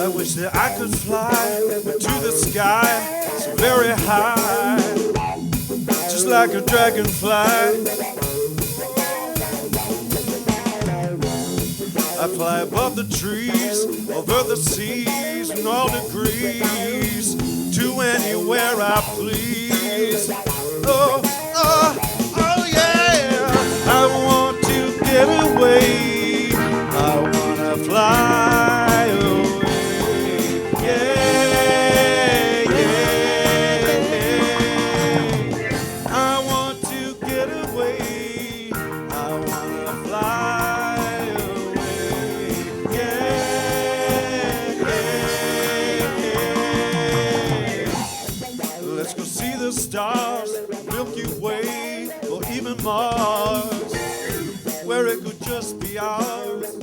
I wish that I could fly to the sky so very high, just like a dragonfly. I fly above the trees, over the seas, in all degrees, to anywhere I please. Oh, oh, oh yeah, I want to get away, I want to fly away, yeah, yeah. I want to get away, I want to fly away, yeah, yeah. Let's go see the stars, Milky Way, or even Mars, where it could just be ours.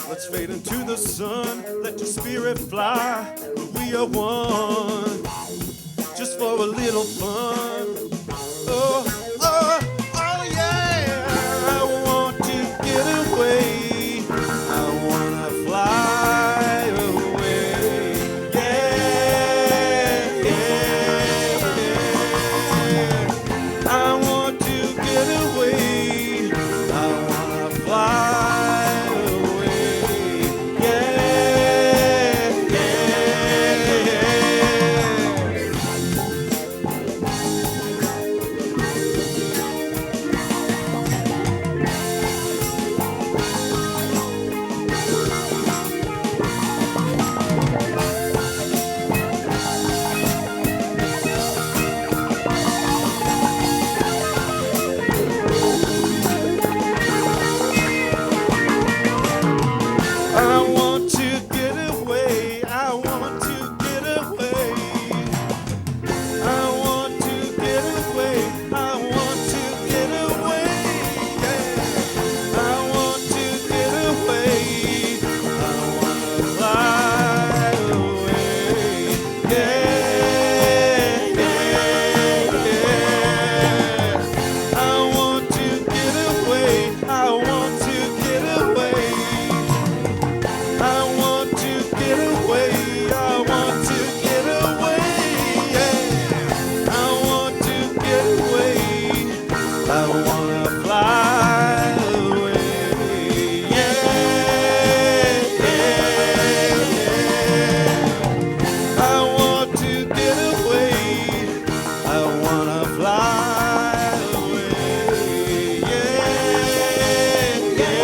Let's fade into the sun, let your spirit fly, we are one, just for a little fun. Oh, oh, oh yeah, I want to get away, I want to fly away, yeah, yeah, yeah. I want to get away, I want to fly away, yeah, yeah, yeah. I want to get away, I want to get away, I want to get away, I want to get away, yeah. I want to get away, I want to fly away, yeah, yeah, yeah. I want to get away, I want to get away, I want to get away, I want to get away, yeah. I want to get away, I want to fly away, yeah, yeah, yeah. I want to get away, I want to fly away, yeah, yeah, yeah.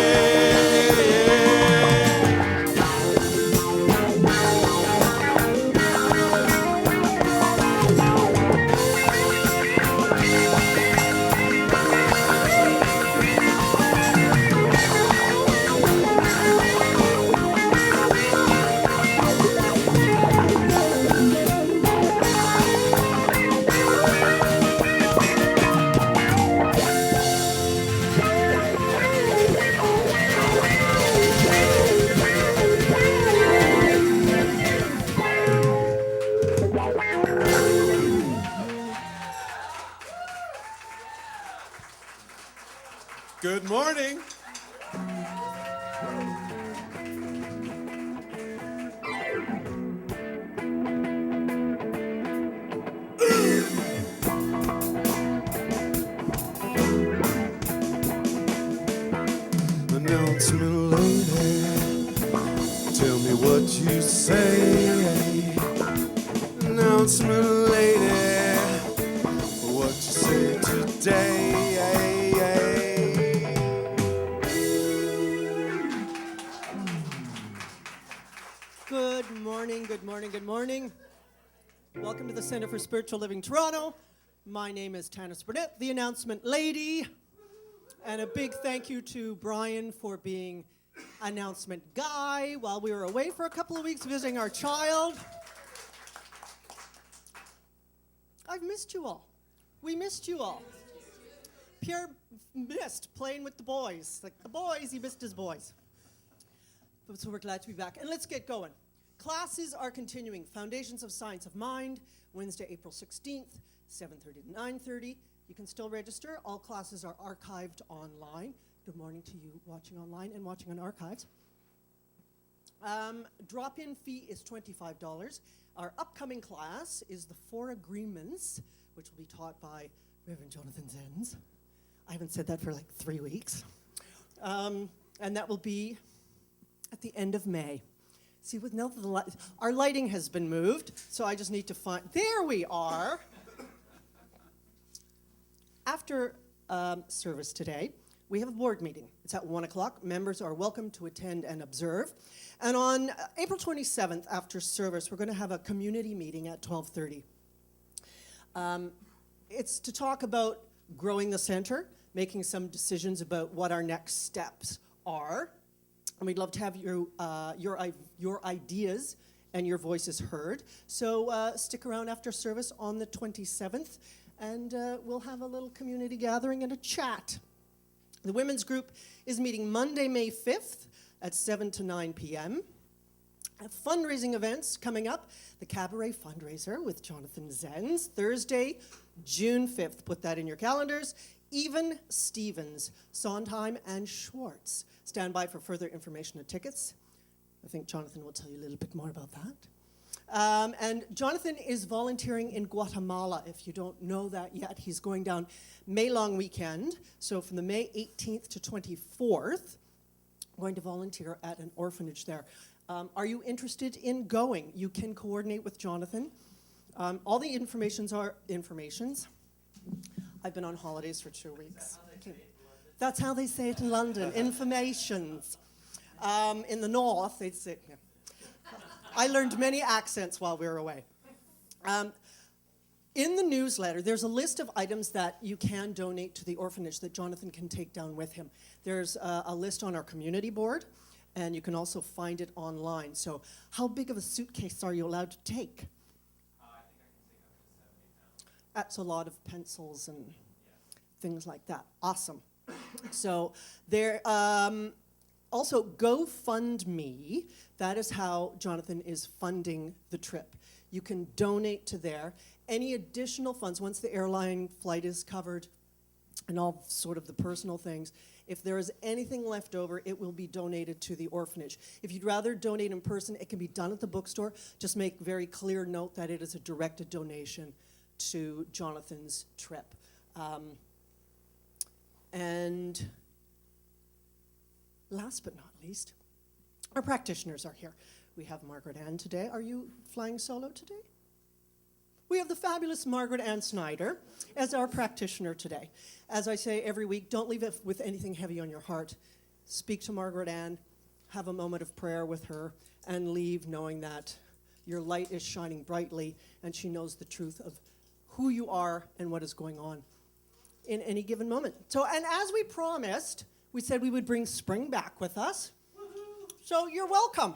Good morning. Announcement lady, tell me what you say. Announcement lady, what you say today. Good morning, good morning, good morning. Welcome to the Center for Spiritual Living Toronto. My name is Tanis Burnett, the announcement lady. And a big thank you to Brian for being announcement guy while we were away for a couple of weeks visiting our child. I've missed you all. We missed you all. Pierre missed playing with the boys. Like the boys, he missed his boys. So we're glad to be back. And let's get going. Classes are continuing. Foundations of Science of Mind, Wednesday, April 16th, 7:30 to 9:30. You can still register. All classes are archived online. Good morning to you watching online and watching on archives. Drop-in fee is $25. Our upcoming class is the Four Agreements, which will be taught by Reverend Jonathan Zenz. I haven't said that for like 3 weeks. And that will be at the end of May. See, with now our lighting has been moved, so I just need to find, there we are. After service today, we have a board meeting. It's at 1 o'clock. Members are welcome to attend and observe. And on April 27th, after service, we're going to have a community meeting at 12:30. It's to talk about growing the center, making some decisions about what our next steps are. And we'd love to have your ideas and your voices heard. So stick around after service on the 27th, and we'll have a little community gathering and a chat. The women's group is meeting Monday, May 5th at 7 to 9 p.m. Fundraising events coming up. The Cabaret Fundraiser with Jonathan Zenz, Thursday, June 5th. Put that in your calendars. Even Stevens, Sondheim, and Schwartz. Stand by for further information and tickets. I think Jonathan will tell you a little bit more about that. And Jonathan is volunteering in Guatemala. If you don't know that yet, he's going down May long weekend. So from the May 18th to 24th, going to volunteer at an orphanage there. Are you interested in going? You can coordinate with Jonathan. All the informations. I've been on holidays for 2 weeks. That's how they say it in London. Informations. In the north, they'd say. Yeah. I learned many accents while we were away. In the newsletter, there's a list of items that you can donate to the orphanage that Jonathan can take down with him. There's a list on our community board, and you can also find it online. So how big of a suitcase are you allowed to take? I think I can take up to 70 pounds. That's a lot of pencils and things like that. Awesome. So there, also GoFundMe, that is how Jonathan is funding the trip. You can donate to there. Any additional funds, once the airline flight is covered and all sort of the personal things, if there is anything left over, it will be donated to the orphanage. If you'd rather donate in person, it can be done at the bookstore. Just make very clear note that it is a directed donation to Jonathan's trip. And last but not least, our practitioners are here. We have Margaret Ann today. Are you flying solo today? We have the fabulous Margaret Ann Snyder as our practitioner today. As I say every week, don't leave it with anything heavy on your heart. Speak to Margaret Ann, have a moment of prayer with her, and leave knowing that your light is shining brightly and she knows the truth of who you are and what is going on in any given moment. So, and as we promised, we said we would bring spring back with us. So you're welcome.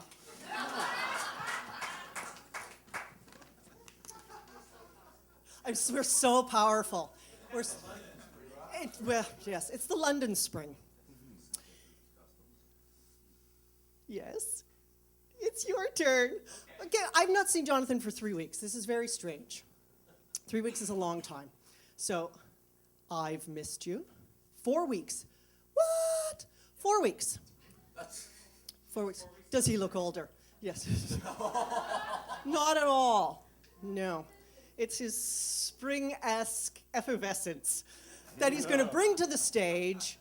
We're so powerful. Well, yes, it's the London Spring. Yes, it's your turn. Okay, I've not seen Jonathan for 3 weeks. This is very strange. 3 weeks is a long time. So I've missed you. 4 weeks. What? 4 weeks. 4 weeks. Does he look older? Yes. Not at all. No. It's his spring-esque effervescence that he's going to bring to the stage,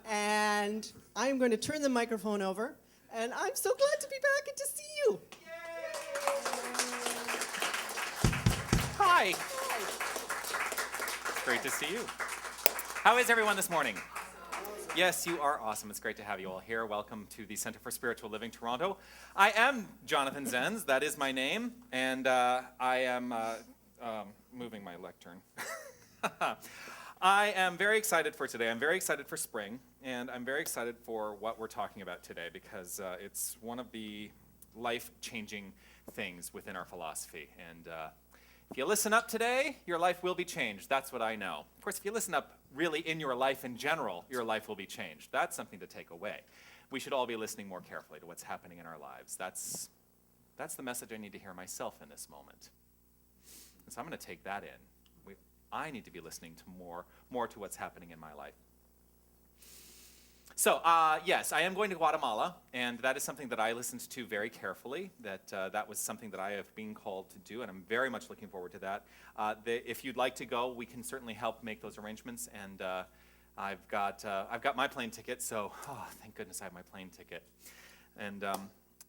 and I'm going to turn the microphone over, and I'm so glad to be back and to see you. Hi. Great to see you. How is everyone this morning? Yes, you are awesome. It's great to have you all here. Welcome to the Center for Spiritual Living Toronto. I am Jonathan Zenz. That is my name, and I am moving my lectern. I am very excited for today. I'm very excited for spring, and I'm very excited for what we're talking about today because it's one of the life-changing things within our philosophy. And if you listen up today, your life will be changed. That's what I know. Of course, if you listen up really in your life in general, your life will be changed. That's something to take away. We should all be listening more carefully to what's happening in our lives. That's the message I need to hear myself in this moment. And so I'm going to take that in. I need to be listening to more to what's happening in my life. So, yes, I am going to Guatemala, and that is something that I listened to very carefully, that was something that I have been called to do, and I'm very much looking forward to that. If you'd like to go, we can certainly help make those arrangements, and I've got my plane ticket, so thank goodness I have my plane ticket. And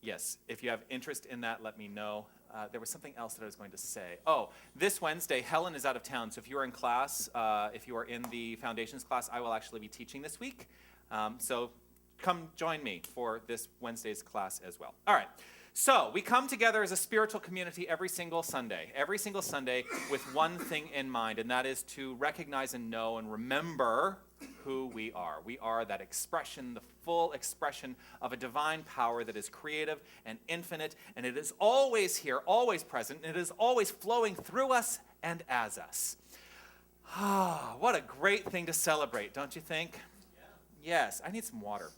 yes, if you have interest in that, let me know. There was something else that I was going to say. Oh, this Wednesday, Helen is out of town, so if you are in class, if you are in the foundations class, I will actually be teaching this week. So come join me for this Wednesday's class as well. All right. So we come together as a spiritual community every single Sunday with one thing in mind, and that is to recognize and know and remember who we are. We are that expression, the full expression of a divine power that is creative and infinite, and it is always here, always present, and it is always flowing through us and as us. What a great thing to celebrate, don't you think? Yes, I need some water.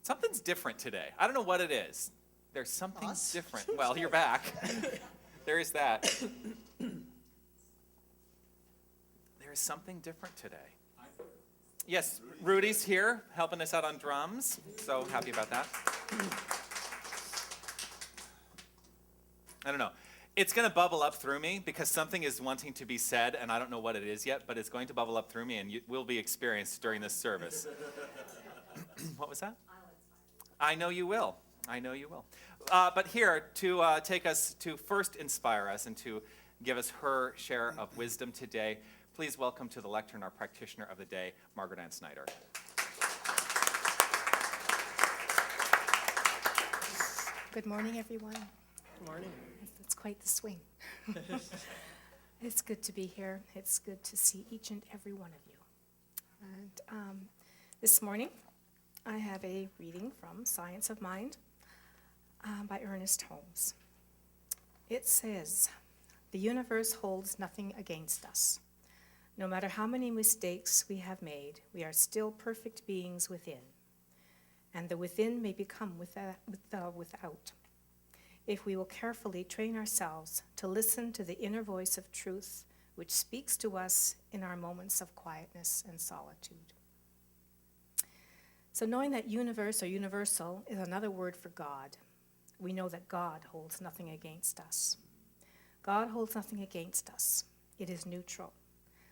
Something's different today. I don't know what it is. There's something different. Well, you're back. There is that. There is something different today. Yes, Rudy's here helping us out on drums. So happy about that. I don't know. It's going to bubble up through me because something is wanting to be said, and I don't know what it is yet, but it's going to bubble up through me, and it will be experienced during this service. What was that? I know you will. I know you will. But here, to take us, to first inspire us and to give us her share of wisdom today, please welcome to the lectern our practitioner of the day, Margaret Ann Snyder. Good morning, everyone. Good morning. It's quite the swing. It's good to be here. It's good to see each and every one of you. And this morning, I have a reading from Science of Mind by Ernest Holmes. It says, "The universe holds nothing against us. No matter how many mistakes we have made, we are still perfect beings within. And the within may become the without. If we will carefully train ourselves to listen to the inner voice of truth, which speaks to us in our moments of quietness and solitude." So knowing that universe or universal is another word for God, we know that God holds nothing against us. God holds nothing against us. It is neutral.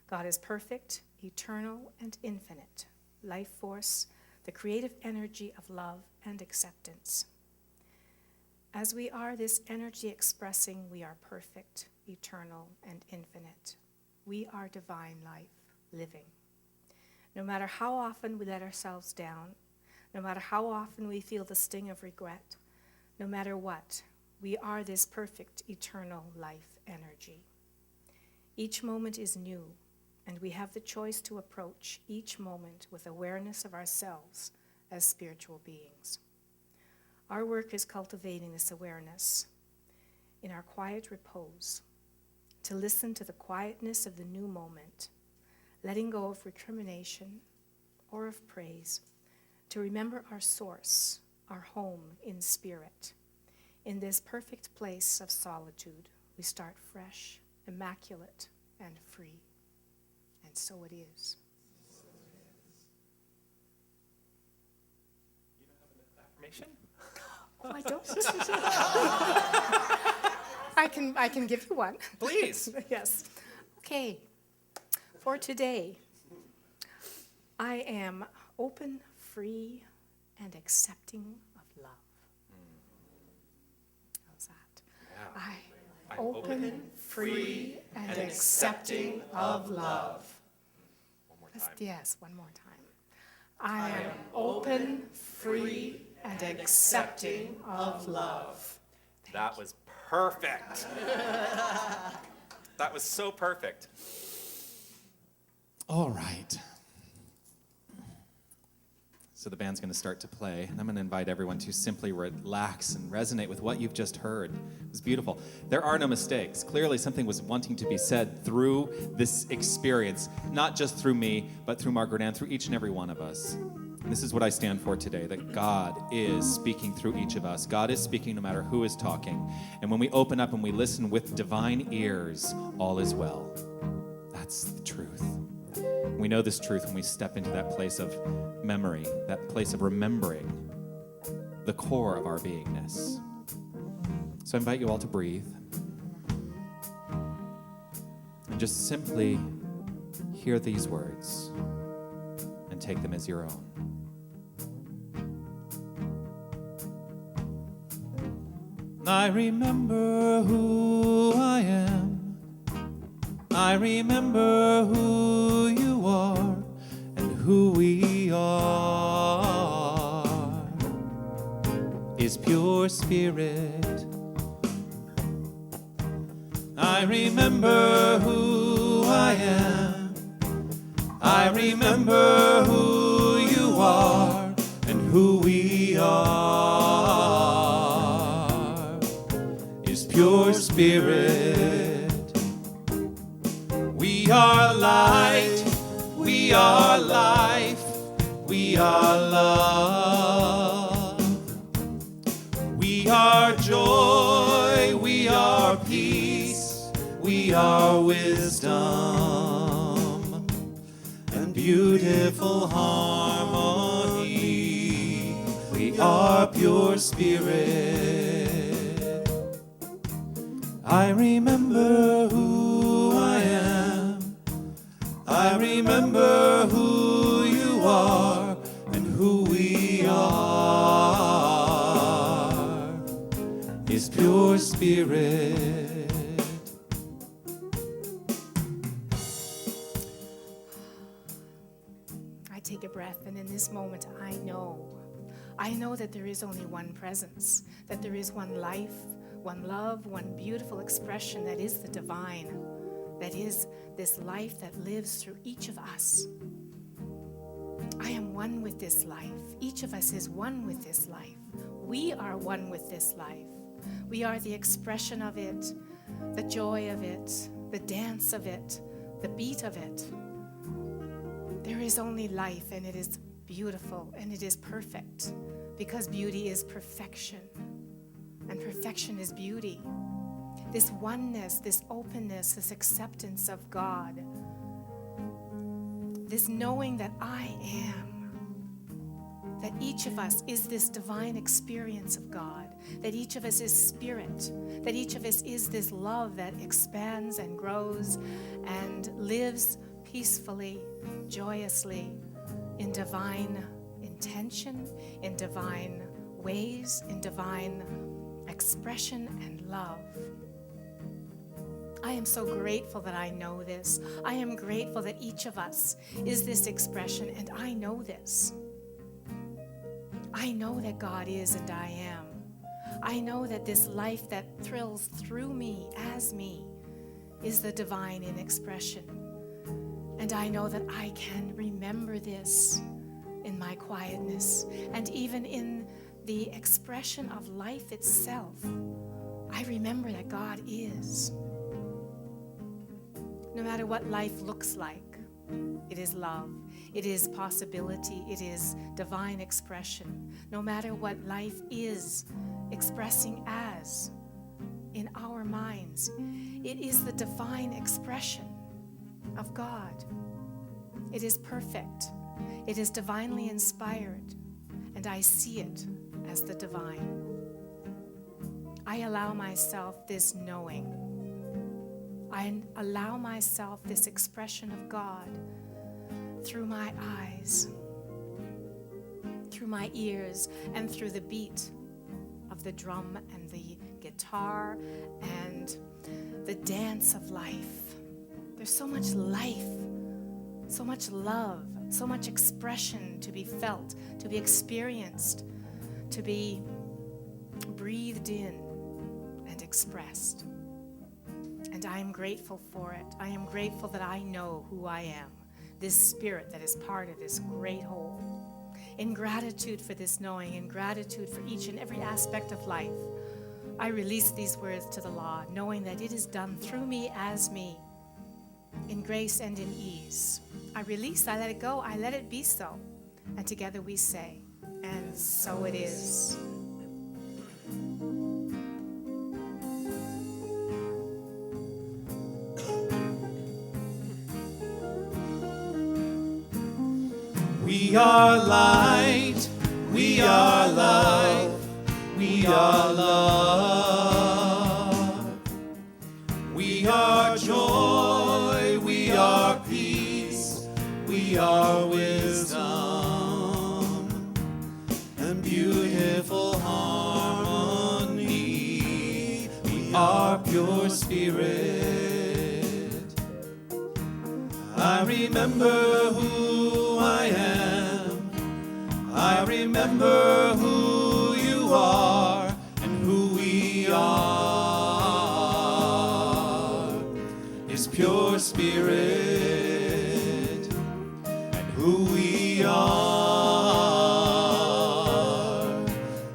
God is perfect, eternal, and infinite, life force, the creative energy of love and acceptance. As we are this energy expressing, we are perfect, eternal, and infinite. We are divine life, living. No matter how often we let ourselves down, no matter how often we feel the sting of regret, no matter what, we are this perfect, eternal life energy. Each moment is new, and we have the choice to approach each moment with awareness of ourselves as spiritual beings. Our work is cultivating this awareness in our quiet repose, to listen to the quietness of the new moment, letting go of recrimination or of praise, to remember our source, our home in spirit. In this perfect place of solitude, we start fresh, immaculate, and free. And so it is. You don't have an affirmation? Oh, I don't. I can give you one. Please. Yes. Okay. For today, I am open, free, and accepting of love. How's that? Yeah. I'm open, free, and accepting of love. One more time. Yes, one more time. I am open, free, and accepting of love. That was perfect. That was so perfect. All right. So the band's going to start to play, and I'm going to invite everyone to simply relax and resonate with what you've just heard. It was beautiful. There are no mistakes. Clearly something was wanting to be said through this experience, not just through me, but through Margaret Ann, through each and every one of us. And this is what I stand for today, that God is speaking through each of us. God is speaking no matter who is talking. And when we open up and we listen with divine ears, all is well. That's the truth. We know this truth when we step into that place of memory, that place of remembering the core of our beingness. So I invite you all to breathe and just simply hear these words and take them as your own. I remember who I am. I remember who you are and who we are is pure spirit. I remember who I am. I remember who you are and who we are is pure spirit. We are light, we are life, we are love. We are joy, we are peace, we are wisdom and beautiful harmony. We are pure spirit. I remember who I am. I remember who you are and who we are is pure spirit. I take a breath, and in this moment, I know that there is only one presence, that there is one life, one love, one beautiful expression that is the divine, that is this life that lives through each of us. I am one with this life. Each of us is one with this life. We are one with this life. We are the expression of it, the joy of it, the dance of it, the beat of it. There is only life, and it is beautiful, and it is perfect, because beauty is perfection, and perfection is beauty. This oneness, this openness, this acceptance of God, this knowing that I am, that each of us is this divine experience of God, that each of us is spirit, that each of us is this love that expands and grows and lives peacefully, joyously, in divine intention, in divine ways, in divine expression and love. I am so grateful that I know this. I am grateful that each of us is this expression, and I know this. I know that God is and I am. I know that this life that thrills through me as me is the divine in expression. And I know that I can remember this in my quietness, and even in the expression of life itself. I remember that God is. No matter what life looks like, it is love, it is possibility, it is divine expression. No matter what life is expressing as in our minds, it is the divine expression of God. It is perfect, it is divinely inspired, and I see it as the divine. I allow myself this knowing. I allow myself this expression of God through my eyes, through my ears, and through the beat of the drum and the guitar and the dance of life. There's so much life, so much love, so much expression to be felt, to be experienced, to be breathed in and expressed. And I am grateful for it. I am grateful that I know who I am, this spirit that is part of this great whole. In gratitude for this knowing, in gratitude for each and every aspect of life, I release these words to the law, knowing that it is done through me as me, in grace and in ease. I release, I let it go, I let it be so. And together we say, and so it is. We are light, we are life, we are love. We are joy, we are peace, we are wisdom, and beautiful harmony. We are pure spirit. I remember who I am. I remember who you are and who we are. Is pure spirit, and who we are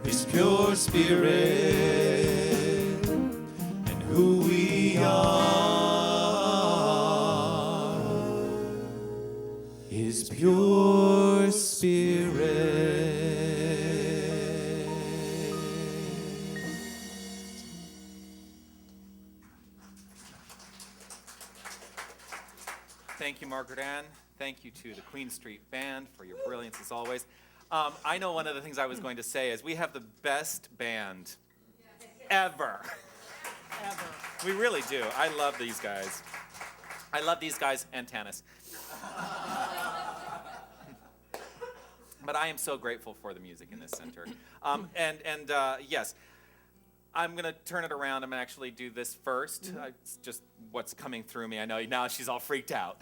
is pure spirit, and who we are is pure spirit. Thank you, Margaret Ann. Thank you to the Queen Street Band for your brilliance as always. I know one of the things I was going to say is we have the best band ever. Ever. We really do. I love these guys. I love these guys and Tanis. But I am so grateful for the music in this center. Yes, I'm going to turn it around. I'm going to actually do this first. It's just what's coming through me. I know now she's all freaked out.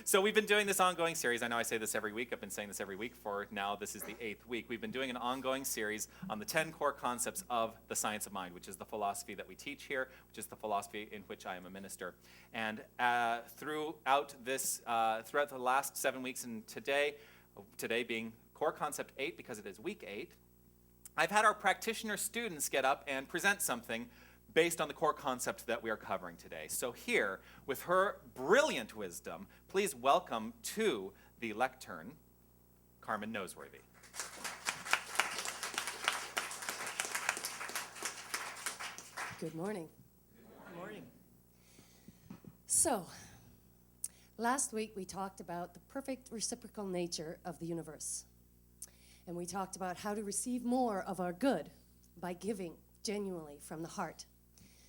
So we've been doing this ongoing series. I know I say this every week. I've been saying this every week for now. This is the 8th week. We've been doing an ongoing series on the 10 core concepts of the science of mind, which is the philosophy that we teach here, which is the philosophy in which I am a minister. And throughout the last 7 weeks and today being core concept 8 because it is week 8, I've had our practitioner students get up and present something based on the core concept that we are covering today. So here, with her brilliant wisdom, please welcome to the lectern, Carmen Noseworthy. Good morning. Good morning. So, last week we talked about the perfect reciprocal nature of the universe. And we talked about how to receive more of our good by giving genuinely from the heart.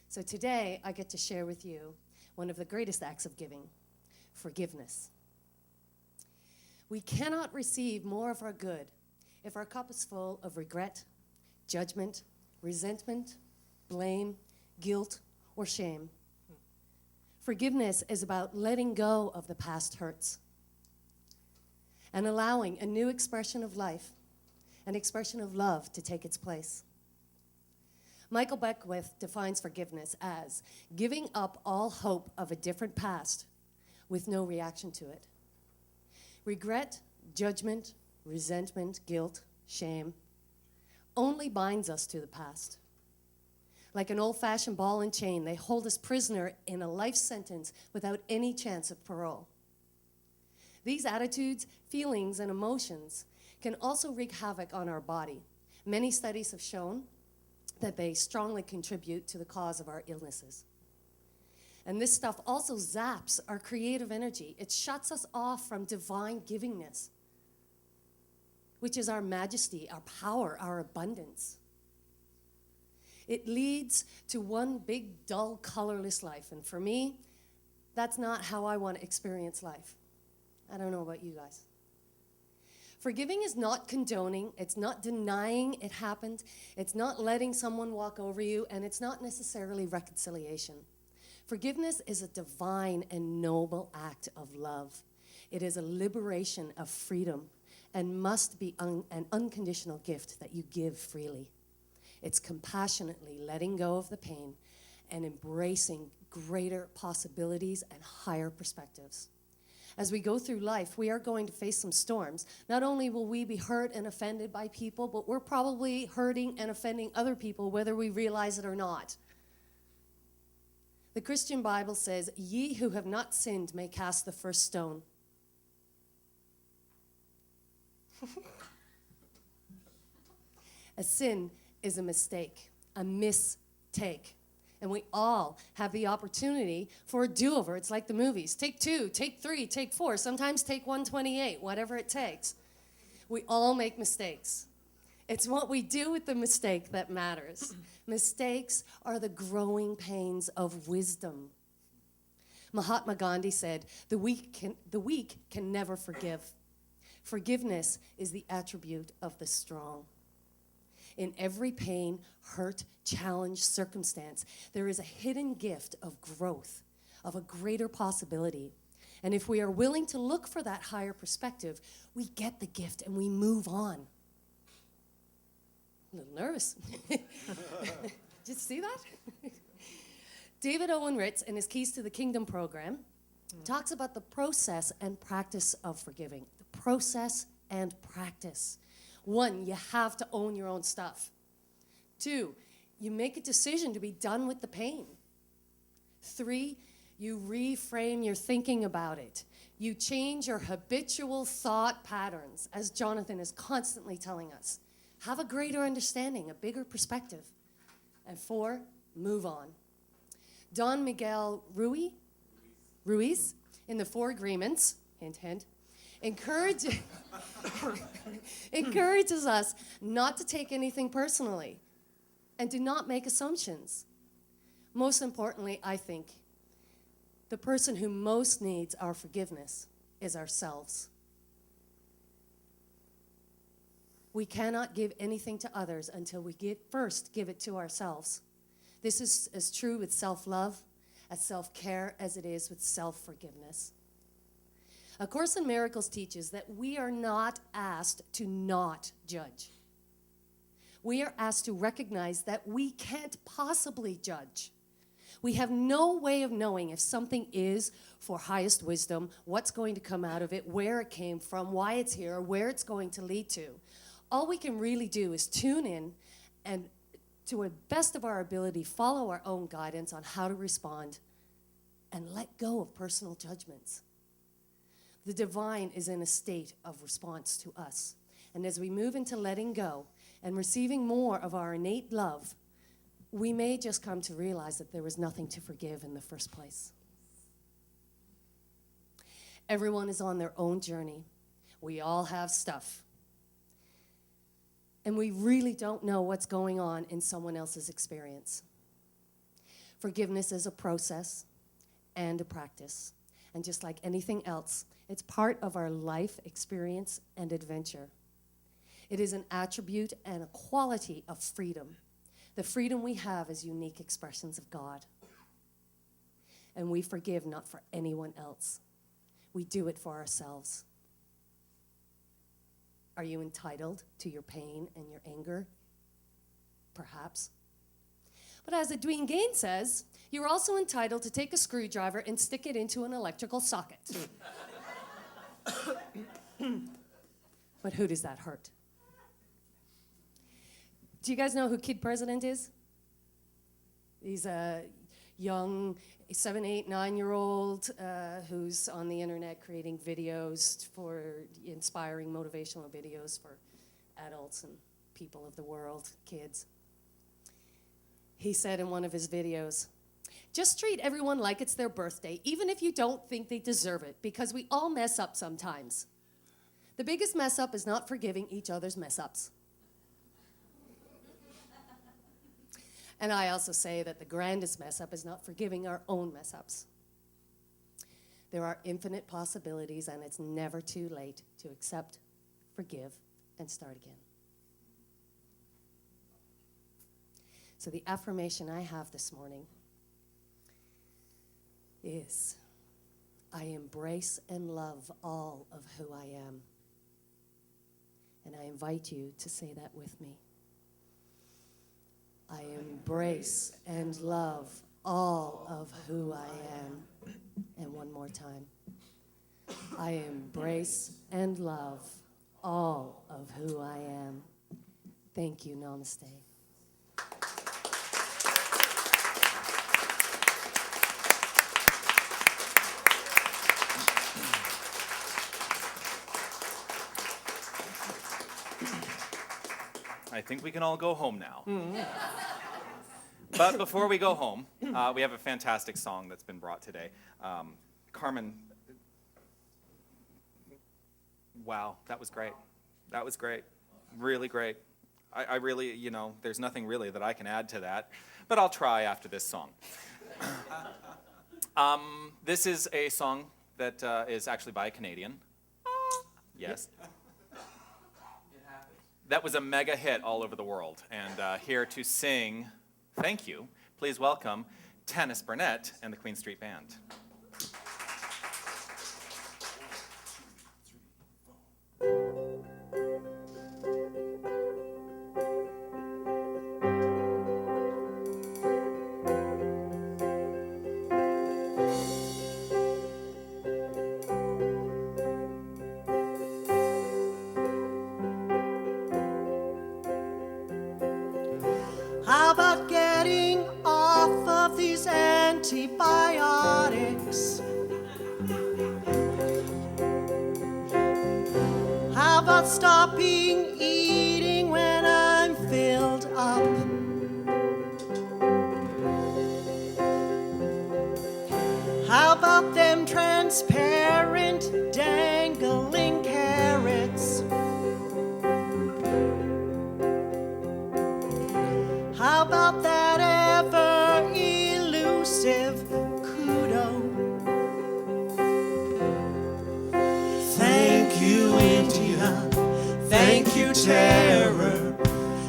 So today I get to share with you one of the greatest acts of giving, forgiveness. We cannot receive more of our good if our cup is full of regret, judgment, resentment, blame, guilt, or shame. Forgiveness is about letting go of the past hurts and allowing a new expression of life, an expression of love to take its place. Michael Beckwith defines forgiveness as giving up all hope of a different past with no reaction to it. Regret, judgment, resentment, guilt, shame only binds us to the past. Like an old-fashioned ball and chain, they hold us prisoner in a life sentence without any chance of parole. These attitudes, feelings, and emotions can also wreak havoc on our body. Many studies have shown that they strongly contribute to the cause of our illnesses. And this stuff also zaps our creative energy. It shuts us off from divine givingness, which is our majesty, our power, our abundance. It leads to one big, dull, colorless life. And for me, that's not how I want to experience life. I don't know about you guys. Forgiving is not condoning, it's not denying it happened, it's not letting someone walk over you, and it's not necessarily reconciliation. Forgiveness is a divine and noble act of love. It is a liberation of freedom and must be an unconditional gift that you give freely. It's compassionately letting go of the pain and embracing greater possibilities and higher perspectives. As we go through life, we are going to face some storms. Not only will we be hurt and offended by people, but we're probably hurting and offending other people, whether we realize it or not. The Christian Bible says, "Ye who have not sinned may cast the first stone." A sin is a mistake, a mistake. And we all have the opportunity for a do-over. It's like the movies. Take 2, take 3, take 4, sometimes take 128, whatever it takes. We all make mistakes. It's what we do with the mistake that matters. Mistakes are the growing pains of wisdom. Mahatma Gandhi said, the weak can never forgive. Forgiveness is the attribute of the strong. In every pain, hurt, challenge, circumstance, there is a hidden gift of growth, of a greater possibility. And if we are willing to look for that higher perspective, we get the gift and we move on. A little nervous. Did you see that? David Owen Ritz, in his Keys to the Kingdom program, talks about the process and practice of forgiving. The process and practice. 1, you have to own your own stuff. 2, you make a decision to be done with the pain. 3, you reframe your thinking about it. You change your habitual thought patterns, as Jonathan is constantly telling us. Have a greater understanding, a bigger perspective. And 4, move on. Don Miguel Ruiz, in the 4 Agreements, hint, hint, encourages us not to take anything personally and do not make assumptions. Most importantly, I think, the person who most needs our forgiveness is ourselves. We cannot give anything to others until we first give it to ourselves. This is as true with self-love, as self-care, as it is with self-forgiveness. A Course in Miracles teaches that we are not asked to not judge. We are asked to recognize that we can't possibly judge. We have no way of knowing if something is for highest wisdom, what's going to come out of it, where it came from, why it's here, or where it's going to lead to. All we can really do is tune in and, to the best of our ability, follow our own guidance on how to respond and let go of personal judgments. The divine is in a state of response to us. And as we move into letting go and receiving more of our innate love, we may just come to realize that there was nothing to forgive in the first place. Everyone is on their own journey. We all have stuff. And we really don't know what's going on in someone else's experience. Forgiveness is a process and a practice. And just like anything else, it's part of our life experience and adventure. It is an attribute and a quality of freedom. The freedom we have is unique expressions of God. And we forgive not for anyone else. We do it for ourselves. Are you entitled to your pain and your anger? Perhaps. But as Edwin Gain says, you're also entitled to take a screwdriver and stick it into an electrical socket. But who does that hurt? Do you guys know who Kid President is? He's a young 7, 8, 9-year-old who's on the internet creating videos for inspiring motivational videos for adults and people of the world, kids. He said in one of his videos, just treat everyone like it's their birthday, even if you don't think they deserve it, because we all mess up sometimes. The biggest mess up is not forgiving each other's mess ups. And I also say that the grandest mess up is not forgiving our own mess ups. There are infinite possibilities, and it's never too late to accept, forgive, and start again. So the affirmation I have this morning is, I embrace and love all of who I am. And I invite you to say that with me. I embrace and love all of who I am. And one more time. I embrace and love all of who I am. Thank you. Namaste. I think we can all go home now. But before we go home, we have a fantastic song that's been brought today. Carmen, wow, that was great. That was great. Really great. I really, there's nothing really that I can add to that, but I'll try after this song. This is a song that is actually by a Canadian. Yes. That was a mega hit all over the world. And here to sing, thank you, please welcome Tanis Burnett and the Queen Street Band. How about getting off of these antibiotics? How about stopping eating when I'm filled up? How about them transparent dangling carrots? How about that ever elusive kudo? Thank you, India. Thank you, terror.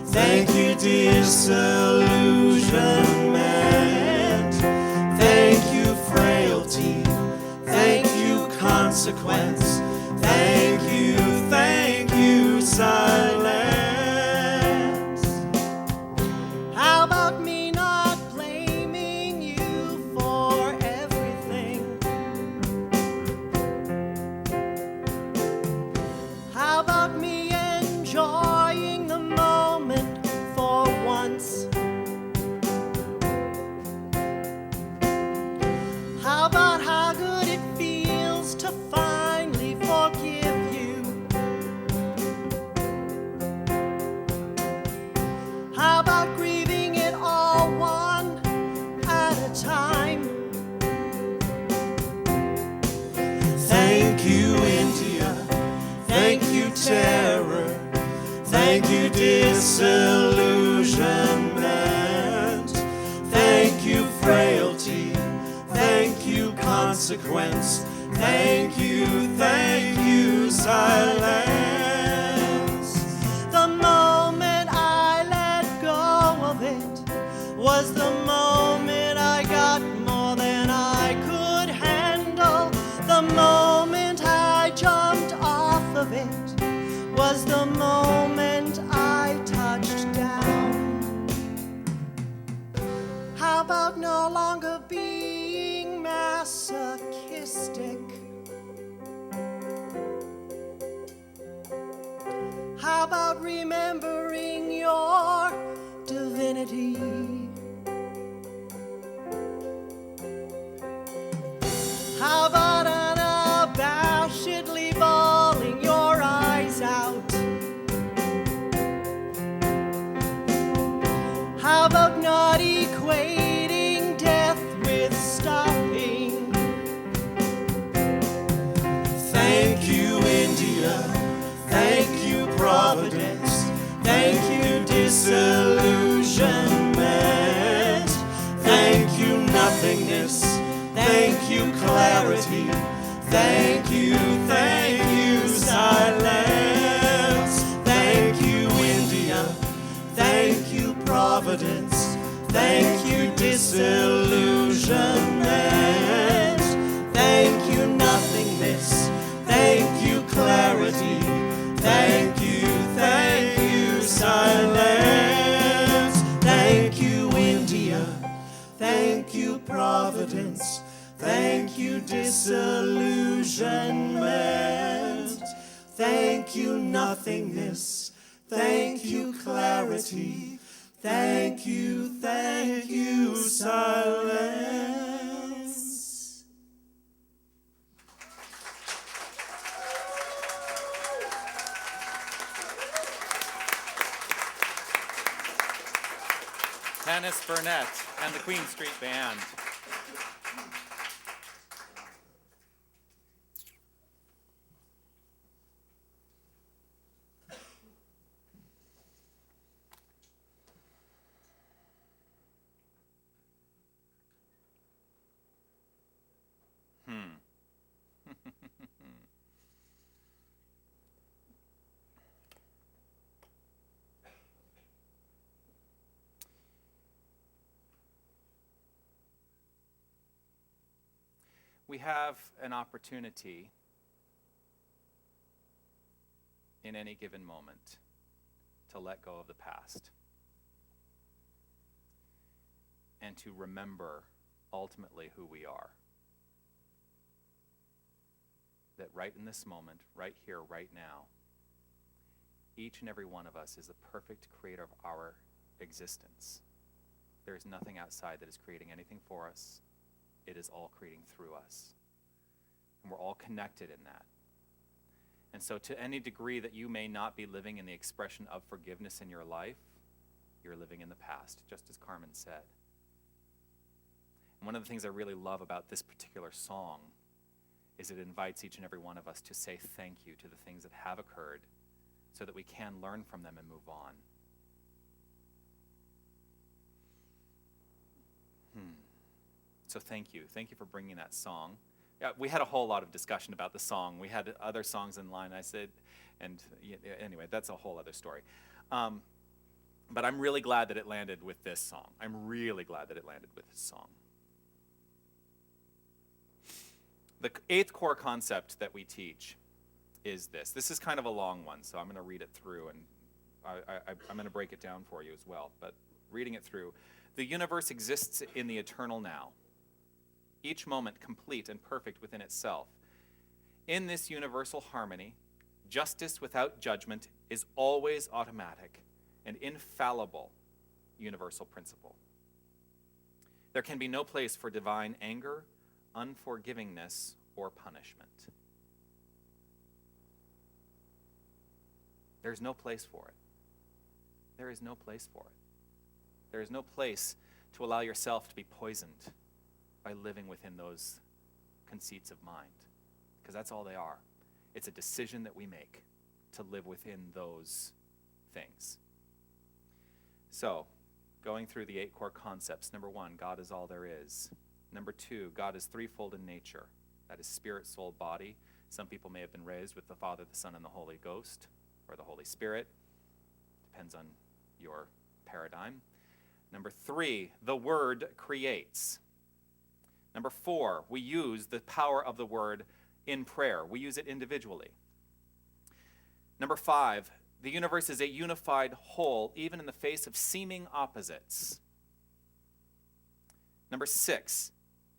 Thank you, disillusionment. Thank you, frailty. Thank you, consequence. Thank you, silence. How about me not blaming you for everything? How about me enjoying the moment for once? How about how good it feels to finally forgive you? How about grieving it all one at a time? Thank you, India. Thank you, terror. Thank you, disillusionment. Thank you, frailty. Thank you, consequence. Thank you, silence. The moment I let go of it was the moment I got more than I could handle. The moment I jumped off of it was the moment I touched down. How about no longer being masochistic? How about remembering your divinity? How about unabashedly bawling your eyes out? How about not equating death with stopping? Thank you, India. Thank you, Providence. Thank you, disillusionment. Thank you, nothingness. Thank you, clarity. Thank you, silence. Thank you, India. Thank you, Providence. Thank you, disillusionment. Thank you, nothingness. Thank you, clarity. Thank you, silence. Thank you, India. Thank you, Providence. Thank you, disillusionment. Thank you, nothingness. Thank you, clarity. Thank you, silence. Tanis Burnett and the Queen Street Band. We have an opportunity in any given moment to let go of the past and to remember ultimately who we are. That right in this moment, right here, right now, each and every one of us is the perfect creator of our existence. There is nothing outside that is creating anything for us. It is all creating through us. And we're all connected in that. And so to any degree that you may not be living in the expression of forgiveness in your life, you're living in the past, just as Carmen said. And one of the things I really love about this particular song is it invites each and every one of us to say thank you to the things that have occurred so that we can learn from them and move on. So thank you. Thank you for bringing that song. Yeah, we had a whole lot of discussion about the song. We had other songs in line, I said, and anyway, that's a whole other story. But I'm really glad that it landed with this song. I'm really glad that it landed with this song. The eighth core concept that we teach is this. This is kind of a long one, so I'm going to read it through, and I'm going to break it down for you as well. But reading it through, the universe exists in the eternal now, each moment complete and perfect within itself. In this universal harmony, justice without judgment is always automatic, an infallible universal principle. There can be no place for divine anger, unforgivingness, or punishment. There's no place for it. There is no place for it. There is no place to allow yourself to be poisoned by living within those conceits of mind, because that's all they are. It's a decision that we make to live within those things. So, going through the 8 core concepts. Number 1, God is all there is. Number 2, God is threefold in nature. That is spirit, soul, body. Some people may have been raised with the Father, the Son, and the Holy Ghost, or the Holy Spirit. Depends on your paradigm. Number 3, the Word creates. Number 4, we use the power of the Word in prayer. We use it individually. Number 5, the universe is a unified whole, even in the face of seeming opposites. Number 6,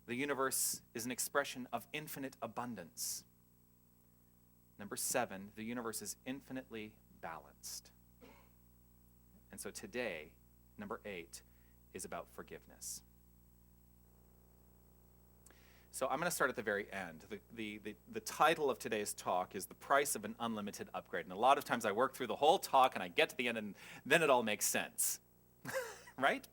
the universe is an expression of infinite abundance. Number 7, the universe is infinitely balanced. And so today, number 8, is about forgiveness. So I'm going to start at the very end. The title of today's talk is The Price of an Unlimited Upgrade. And a lot of times I work through the whole talk and I get to the end and then it all makes sense. Right?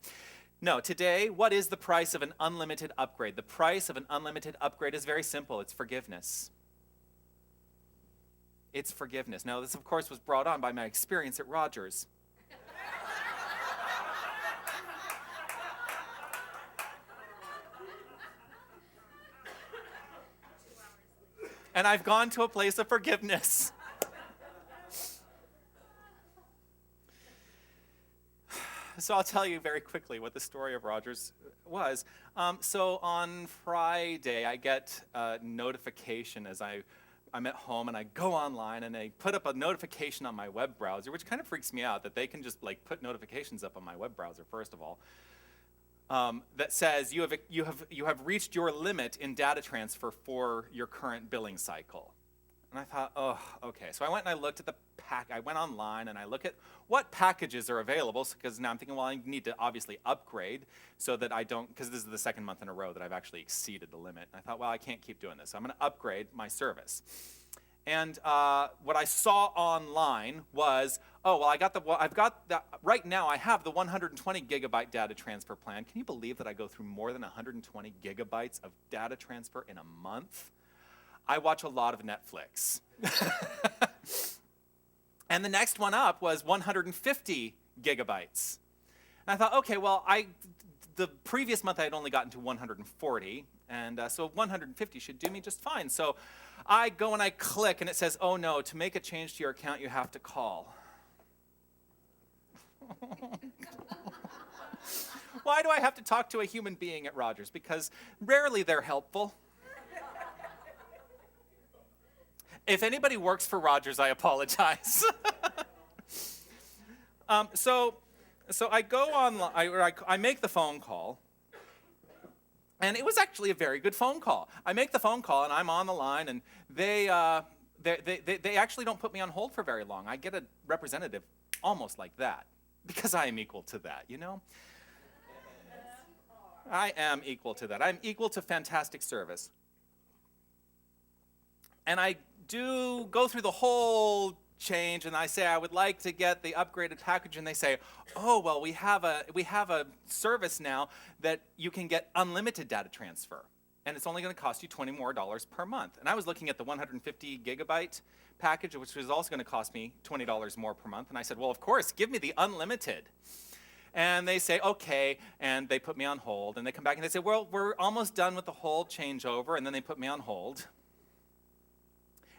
No, today, what is the price of an unlimited upgrade? The price of an unlimited upgrade is very simple. It's forgiveness. It's forgiveness. Now, this, of course, was brought on by my experience at Rogers. And I've gone to a place of forgiveness. So I'll tell you very quickly what the story of Rogers was. So on Friday, I get a notification as I'm at home, and I go online, and they put up a notification on my web browser, which kind of freaks me out that they can just like put notifications up on my web browser, first of all, that says you have reached your limit in data transfer for your current billing cycle. And I thought, oh, okay. So I went and I looked at the I went online and I look at what packages are available, because now I'm thinking, well, I need to obviously upgrade so that I don't, because this is the second month in a row that I've actually exceeded the limit. And I thought, well, I can't keep doing this. So I'm going to upgrade my service. And what I saw online was, oh, well, I've got the, right now I have the 120 gigabyte data transfer plan. Can you believe that I go through more than 120 gigabytes of data transfer in a month? I watch a lot of Netflix. And the next one up was 150 gigabytes. And I thought, okay, well, the previous month I had only gotten to 140, and so 150 should do me just fine. So I go and I click, and it says, oh no, to make a change to your account, you have to call. Why do I have to talk to a human being at Rogers? Because rarely they're helpful. If anybody works for Rogers, I apologize. So I go online, I make the phone call, and it was actually a very good phone call. I make the phone call, and I'm on the line, and they actually don't put me on hold for very long. I get a representative almost like that, because I am equal to that, you know? I am equal to that. I'm equal to fantastic service. And I do go through the whole change, and I say I would like to get the upgraded package, and they say, oh, well, we have a service now that you can get unlimited data transfer, and it's only going to cost you $20 more per month. And I was looking at the 150 gigabyte package, which was also going to cost me $20 more per month, and I said, well, of course, give me the unlimited. And they say, okay, and they put me on hold, and they come back and they say, well, we're almost done with the whole changeover, and then they put me on hold.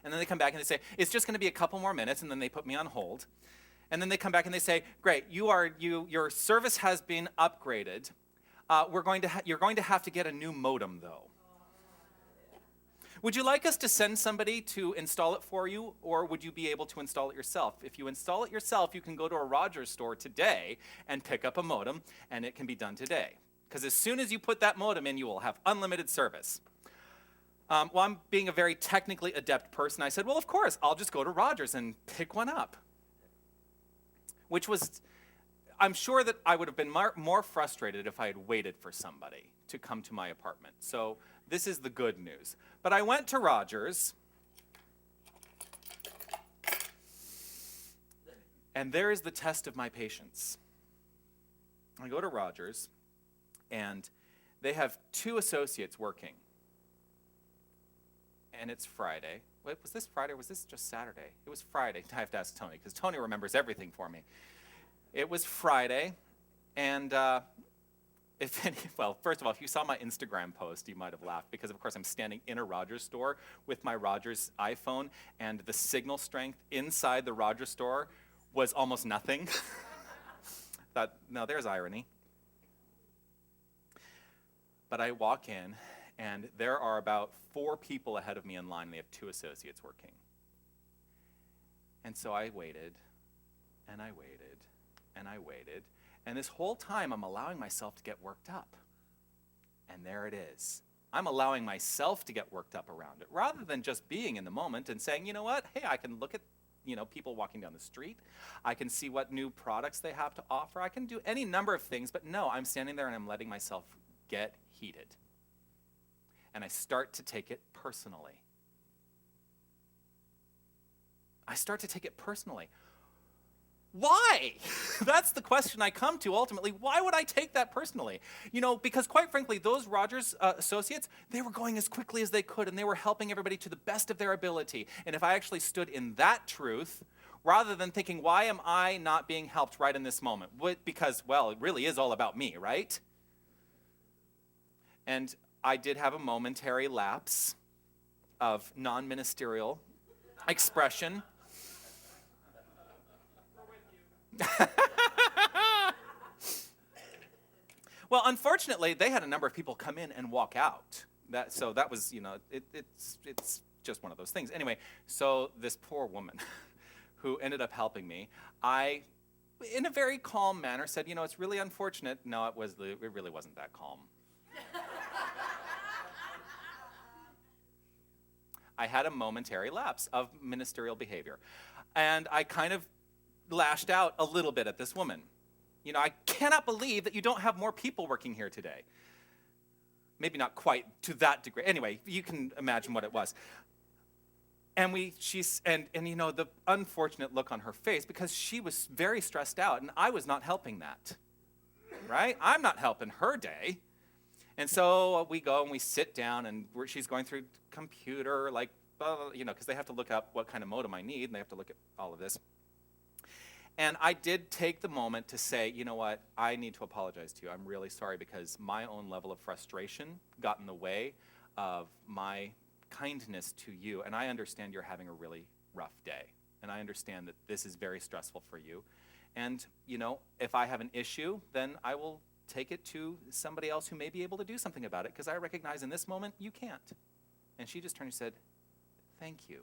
And then they come back and they say, it's just going to be a couple more minutes, and then they put me on hold. And then they come back and they say, great, your service has been upgraded. You're going to have to get a new modem, though. Would you like us to send somebody to install it for you, or would you be able to install it yourself? If you install it yourself, you can go to a Rogers store today and pick up a modem, and it can be done today. Because as soon as you put that modem in, you will have unlimited service. Well, I'm being a very technically adept person. I said, well, of course, I'll just go to Rogers and pick one up. Which was, I'm sure that I would have been more frustrated if I had waited for somebody to come to my apartment. So this is the good news. But I went to Rogers, and there is the test of my patience. I go to Rogers, and they have 2 associates working. And it's Friday. Wait, was this Friday or was this just Saturday? It was Friday. I have to ask Tony, because Tony remembers everything for me. It was Friday, and well, first of all, if you saw my Instagram post, you might have laughed, because of course I'm standing in a Rogers store with my Rogers iPhone, and the signal strength inside the Rogers store was almost nothing. Thought, no, there's irony. But I walk in, and there are about 4 people ahead of me in line, and they have 2 associates working. And so I waited, and I waited, and I waited, and this whole time I'm allowing myself to get worked up. And there it is. I'm allowing myself to get worked up around it, rather than just being in the moment and saying, you know what, hey, I can look at people walking down the street. I can see what new products they have to offer. I can do any number of things, but no, I'm standing there and I'm letting myself get heated. And I start to take it personally. I start to take it personally. Why? That's the question I come to ultimately. Why would I take that personally? Because quite frankly, those Rogers associates, they were going as quickly as they could, and they were helping everybody to the best of their ability. And if I actually stood in that truth, rather than thinking, why am I not being helped right in this moment? Because, well, it really is all about me, right? And I did have a momentary lapse of non-ministerial expression. Well, unfortunately, they had a number of people come in and walk out. So that was, it's just one of those things. Anyway, so this poor woman who ended up helping me, I, in a very calm manner, said, it's really unfortunate. No, it really wasn't that calm. I had a momentary lapse of ministerial behavior. And I kind of lashed out a little bit at this woman. I cannot believe that you don't have more people working here today. Maybe not quite to that degree. Anyway, you can imagine what it was. And you know, the unfortunate look on her face, because she was very stressed out, and I was not helping that, right? I'm not helping her day. And so we go and we sit down, and she's going through computer, like, you know, because they have to look up what kind of modem I need, and they have to look at all of this. And I did take the moment to say, you know what, I need to apologize to you. I'm really sorry, because my own level of frustration got in the way of my kindness to you, and I understand you're having a really rough day, and I understand that this is very stressful for you, and you know, if I have an issue, then I will take it to somebody else who may be able to do something about it, because I recognize in this moment you can't. And she just turned and said, thank you.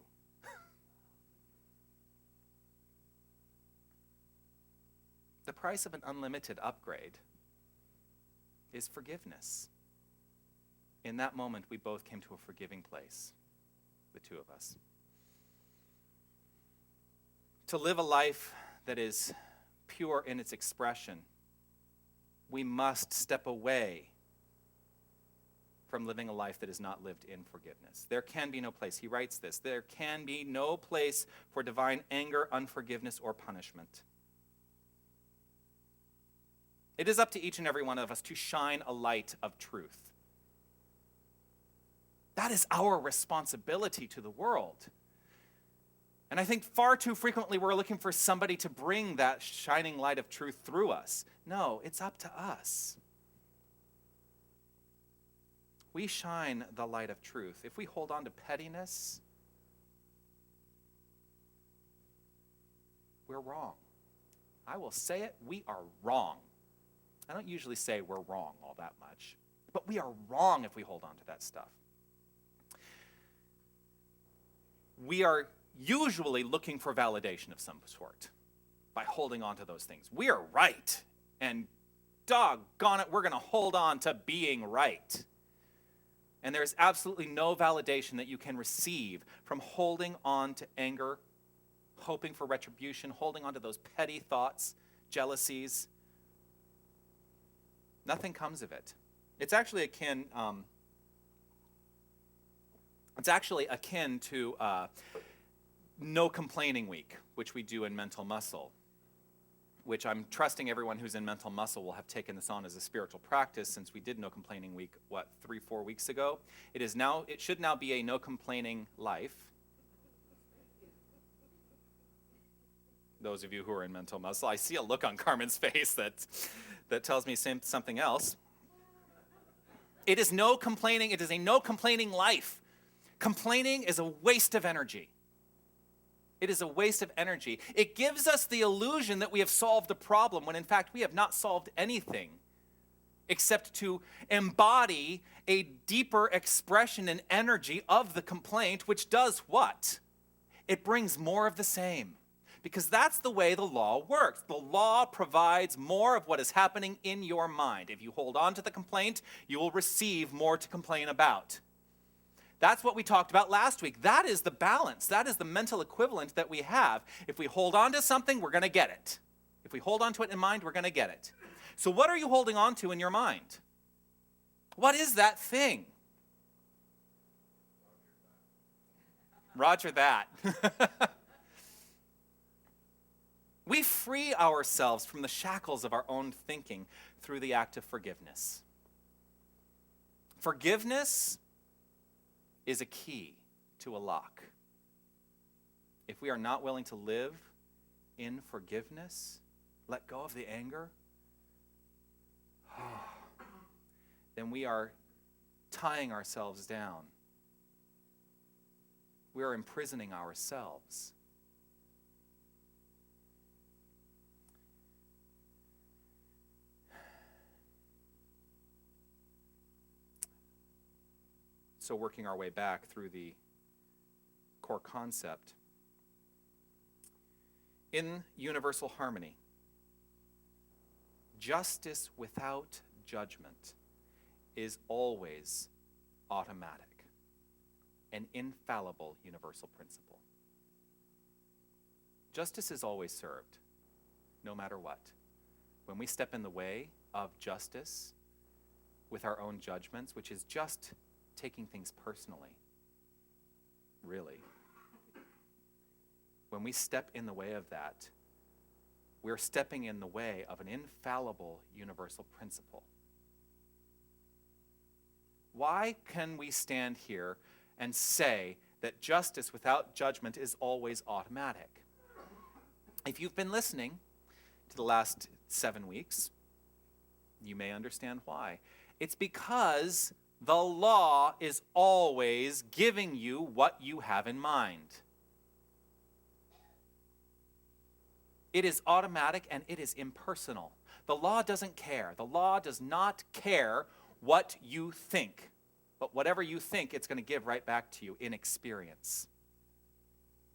The price of an unlimited upgrade is forgiveness. In that moment, we both came to a forgiving place, the two of us. To live a life that is pure in its expression, we must step away from living a life that is not lived in forgiveness. There can be no place. He writes this. There can be no place for divine anger, unforgiveness, or punishment. It is up to each and every one of us to shine a light of truth. That is our responsibility to the world. And I think far too frequently we're looking for somebody to bring that shining light of truth through us. No, it's up to us. We shine the light of truth. If we hold on to pettiness, we're wrong. I will say it, we are wrong. I don't usually say we're wrong all that much, but we are wrong if we hold on to that stuff. We are usually looking for validation of some sort by holding on to those things. We are right, and doggone it, we're going to hold on to being right. And there's absolutely no validation that you can receive from holding on to anger, hoping for retribution, holding on to those petty thoughts, jealousies. Nothing comes of it. It's actually akin to No Complaining Week, which we do in Mental Muscle, which I'm trusting everyone who's in Mental Muscle will have taken this on as a spiritual practice, since we did No Complaining Week, 3-4 weeks ago. It should now be a No Complaining Life. Those of you who are in Mental Muscle, I see a look on Carmen's face that tells me something else. It is no complaining. It is a no complaining life. Complaining is a waste of energy. It is a waste of energy. It gives us the illusion that we have solved a problem, when in fact we have not solved anything except to embody a deeper expression and energy of the complaint, which does what? It brings more of the same. Because that's the way the law works. The law provides more of what is happening in your mind. If you hold on to the complaint, you will receive more to complain about. That's what we talked about last week. That is the balance. That is the mental equivalent that we have. If we hold on to something, we're going to get it. If we hold on to it in mind, we're going to get it. So what are you holding on to in your mind? What is that thing? Roger that. We free ourselves from the shackles of our own thinking through the act of forgiveness. Forgiveness is a key to a lock. If we are not willing to live in forgiveness, let go of the anger, then we are tying ourselves down. We are imprisoning ourselves. So working our way back through the core concept. In universal harmony, justice without judgment is always automatic, an infallible universal principle. Justice is always served, no matter what. When we step in the way of justice with our own judgments, which is just taking things personally, really, when we step in the way of that, we're stepping in the way of an infallible universal principle. Why can we stand here and say that justice without judgment is always automatic? If you've been listening to the last 7 weeks, you may understand why. It's because the law is always giving you what you have in mind. It is automatic and it is impersonal. The law doesn't care. The law does not care what you think. But whatever you think, it's going to give right back to you in experience.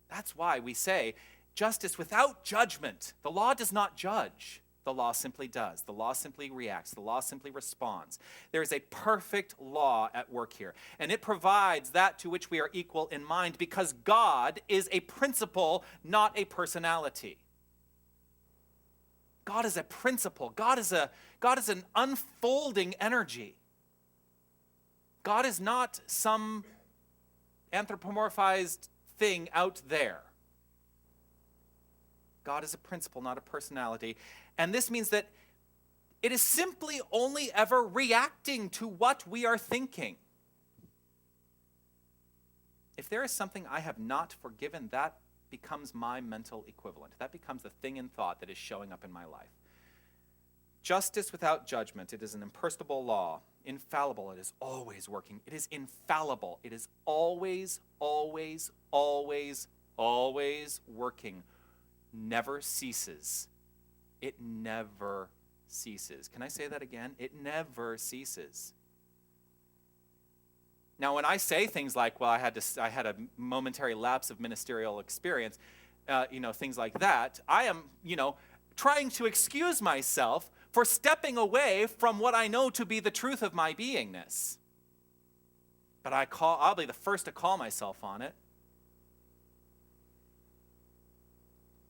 That's why we say justice without judgment. The law does not judge. The law simply does. The law simply reacts. The law simply responds. There is a perfect law at work here, and it provides that to which we are equal in mind because God is a principle, not a personality. God is a principle. God is an unfolding energy. God is not some anthropomorphized thing out there. God is a principle, not a personality. And this means that it is simply only ever reacting to what we are thinking. If there is something I have not forgiven, that becomes my mental equivalent. That becomes the thing in thought that is showing up in my life. Justice without judgment, it is an impersonal law. Infallible, it is always working. It is infallible. It is always, always, always, always working. Never ceases. It never ceases. Can I say that again? It never ceases. Now, when I say things like, well, I had a momentary lapse of ministerial experience, things like that, I am, trying to excuse myself for stepping away from what I know to be the truth of my beingness. But I'll be the first to call myself on it.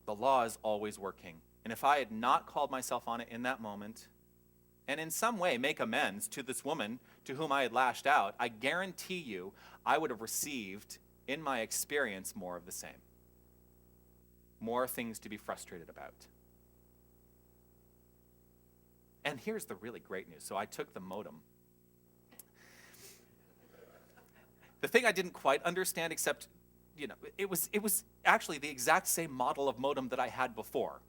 The law is always working. And if I had not called myself on it in that moment, and in some way make amends to this woman to whom I had lashed out, I guarantee you I would have received, in my experience, more of the same. More things to be frustrated about. And here's the really great news. So I took the modem. The thing I didn't quite understand, except, it was actually the exact same model of modem that I had before.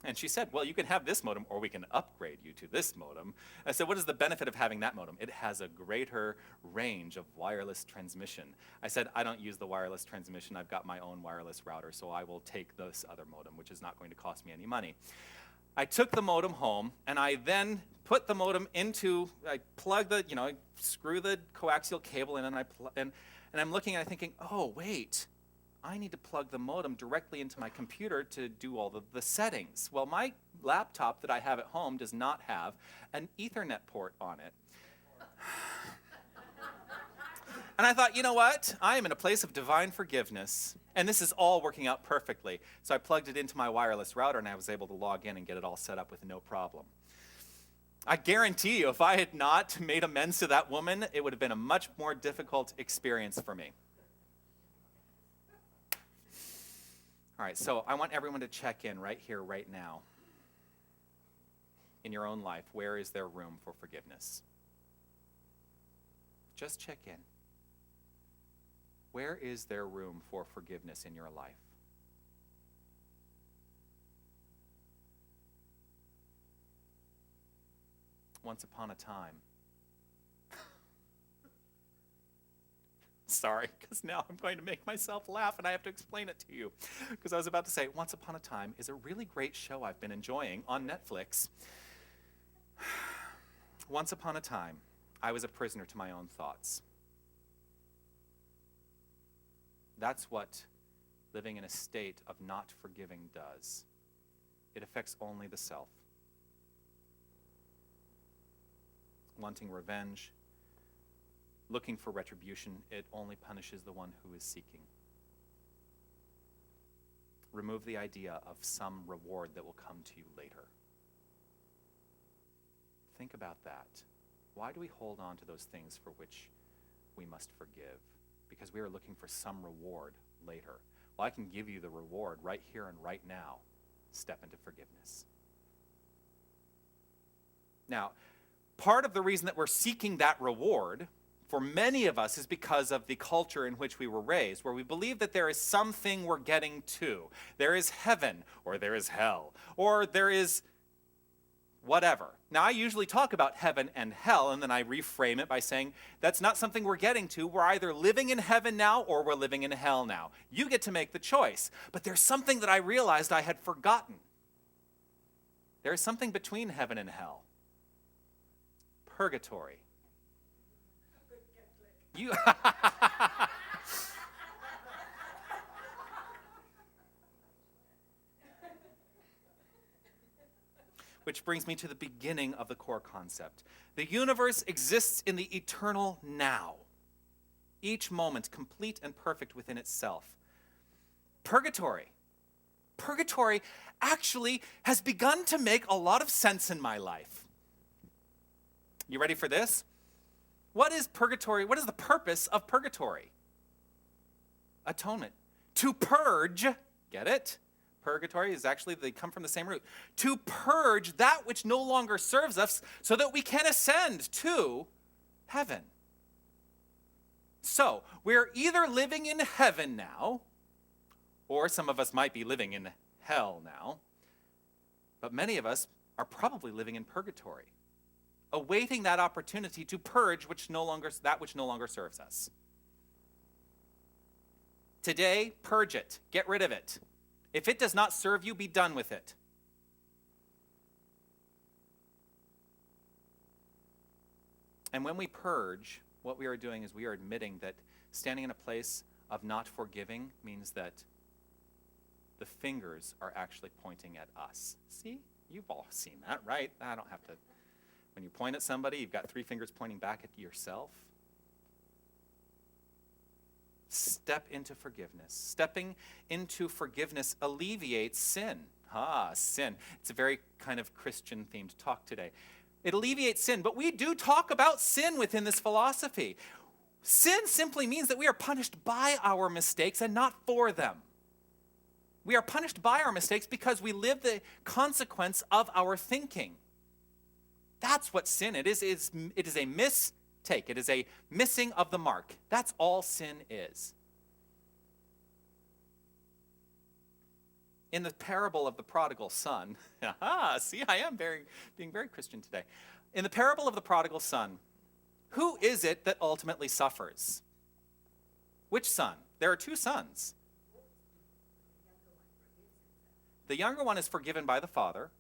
And she said, well, you can have this modem, or we can upgrade you to this modem. I said, what is the benefit of having that modem? It has a greater range of wireless transmission. I said, I don't use the wireless transmission. I've got my own wireless router, so I will take this other modem, which is not going to cost me any money. I took the modem home, and I then put the modem I plug I screw the coaxial cable in, and I'm looking and I'm thinking, oh, wait. I need to plug the modem directly into my computer to do all the settings. Well, my laptop that I have at home does not have an Ethernet port on it. And I thought, you know what? I am in a place of divine forgiveness, and this is all working out perfectly. So I plugged it into my wireless router, and I was able to log in and get it all set up with no problem. I guarantee you, if I had not made amends to that woman, it would have been a much more difficult experience for me. All right, so I want everyone to check in right here, right now. In your own life, where is there room for forgiveness? Just check in. Where is there room for forgiveness in your life? Once upon a time. Sorry, because now I'm going to make myself laugh and I have to explain it to you. Because I was about to say, Once Upon a Time is a really great show I've been enjoying on Netflix. Once upon a time, I was a prisoner to my own thoughts. That's what living in a state of not forgiving does. It affects only the self. Wanting revenge, looking for retribution, it only punishes the one who is seeking. Remove the idea of some reward that will come to you later. Think about that. Why do we hold on to those things for which we must forgive? because we are looking for some reward later. Well, I can give you the reward right here and right now. Step into forgiveness. Now, part of the reason that we're seeking that reward for many of us is because of the culture in which we were raised, where we believe that there is something we're getting to. There is heaven, or there is hell, or there is whatever. Now, I usually talk about heaven and hell, and then I reframe it by saying that's not something we're getting to. We're either living in heaven now or we're living in hell now. You get to make the choice. But there's something that I realized I had forgotten. There is something between heaven and hell. Purgatory. You Which brings me to the beginning of the core concept. The universe exists in the eternal now. Each moment complete and perfect within itself. Purgatory. Purgatory actually has begun to make a lot of sense in my life. You ready for this? What is purgatory? What is the purpose of purgatory? Atonement. To purge, get it? Purgatory is actually, they come from the same root. To purge that which no longer serves us so that we can ascend to heaven. So, we're either living in heaven now, or some of us might be living in hell now, but many of us are probably living in purgatory, awaiting that opportunity to purge that which no longer serves us. Today, purge it. Get rid of it. If it does not serve you, be done with it. And when we purge, what we are doing is we are admitting that standing in a place of not forgiving means that the fingers are actually pointing at us. See? You've all seen that, right? I don't have to. When you point at somebody, you've got 3 fingers pointing back at yourself. Step into forgiveness. Stepping into forgiveness alleviates sin. Sin. It's a very kind of Christian-themed talk today. It alleviates sin, but we do talk about sin within this philosophy. Sin simply means that we are punished by our mistakes and not for them. We are punished by our mistakes because we live the consequence of our thinking. That's what sin is. It is a mistake. It is a missing of the mark. That's all sin is. In the parable of the prodigal son, see, I am being very Christian today. In the parable of the prodigal son, who is it that ultimately suffers? Which son? There are 2 sons. The younger one is forgiven by the father,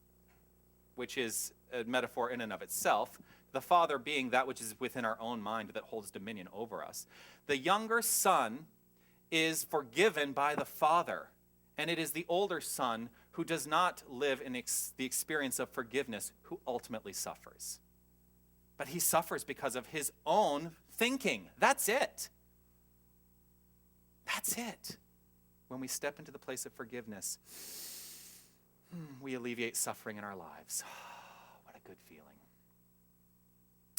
which is a metaphor in and of itself. The father being that which is within our own mind that holds dominion over us. The younger son is forgiven by the father, and it is the older son who does not live in the experience of forgiveness who ultimately suffers. But he suffers because of his own thinking. That's it. That's it. When we step into the place of forgiveness, we alleviate suffering in our lives. What a good feeling.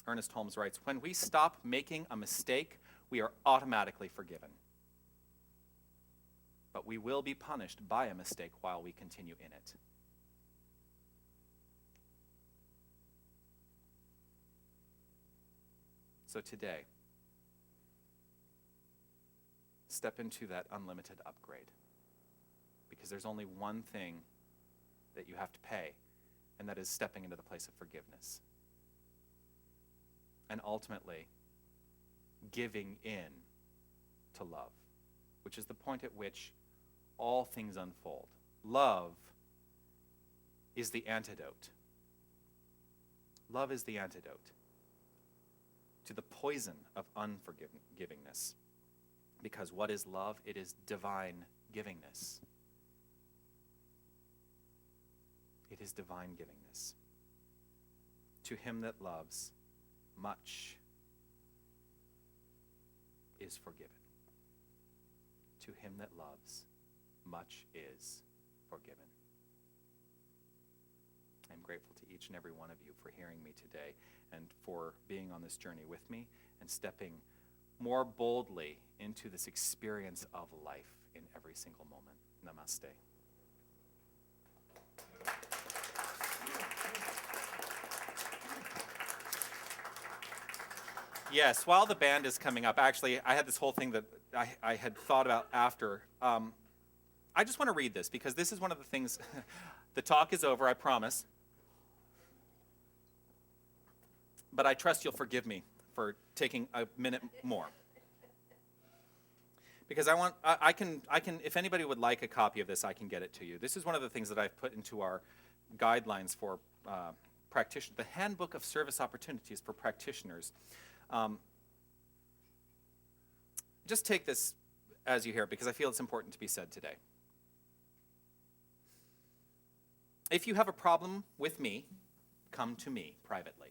Ernest Holmes writes, when we stop making a mistake, we are automatically forgiven. But we will be punished by a mistake while we continue in it. So today, step into that unlimited upgrade. Because there's only one thing that you have to pay, and that is stepping into the place of forgiveness. And ultimately, giving in to love, which is the point at which all things unfold. Love is the antidote. Love is the antidote to the poison of unforgivingness. Because what is love? It is divine givingness. It is divine givingness. To him that loves, much is forgiven. To him that loves, much is forgiven. I'm grateful to each and every one of you for hearing me today and for being on this journey with me and stepping more boldly into this experience of life in every single moment. Namaste. Yes, while the band is coming up, actually, I had this whole thing that I had thought about after. I just want to read this because this is one of the things. The talk is over, I promise. But I trust you'll forgive me for taking a minute more. Because I can, if anybody would like a copy of this, I can get it to you. This is one of the things that I've put into our guidelines for practitioners, the Handbook of Service Opportunities for Practitioners. Just take this as you hear it, because I feel it's important to be said today. If you have a problem with me, come to me privately.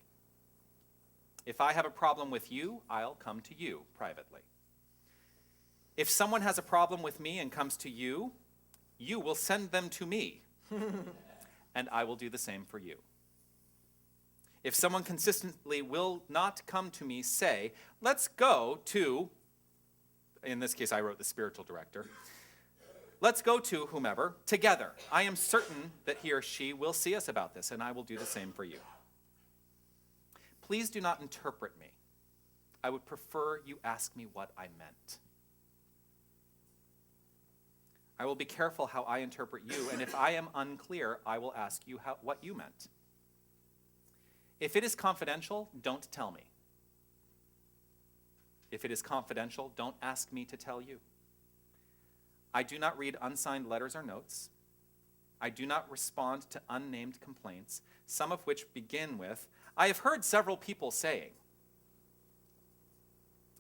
If I have a problem with you, I'll come to you privately. If someone has a problem with me and comes to you, you will send them to me, and I will do the same for you. If someone consistently will not come to me, say, let's go to, in this case I wrote the spiritual director, let's go to whomever together. I am certain that he or she will see us about this, and I will do the same for you. Please do not interpret me. I would prefer you ask me what I meant. I will be careful how I interpret you, and if I am unclear, I will ask you what you meant. If it is confidential, don't tell me. If it is confidential, don't ask me to tell you. I do not read unsigned letters or notes. I do not respond to unnamed complaints, some of which begin with, I have heard several people saying.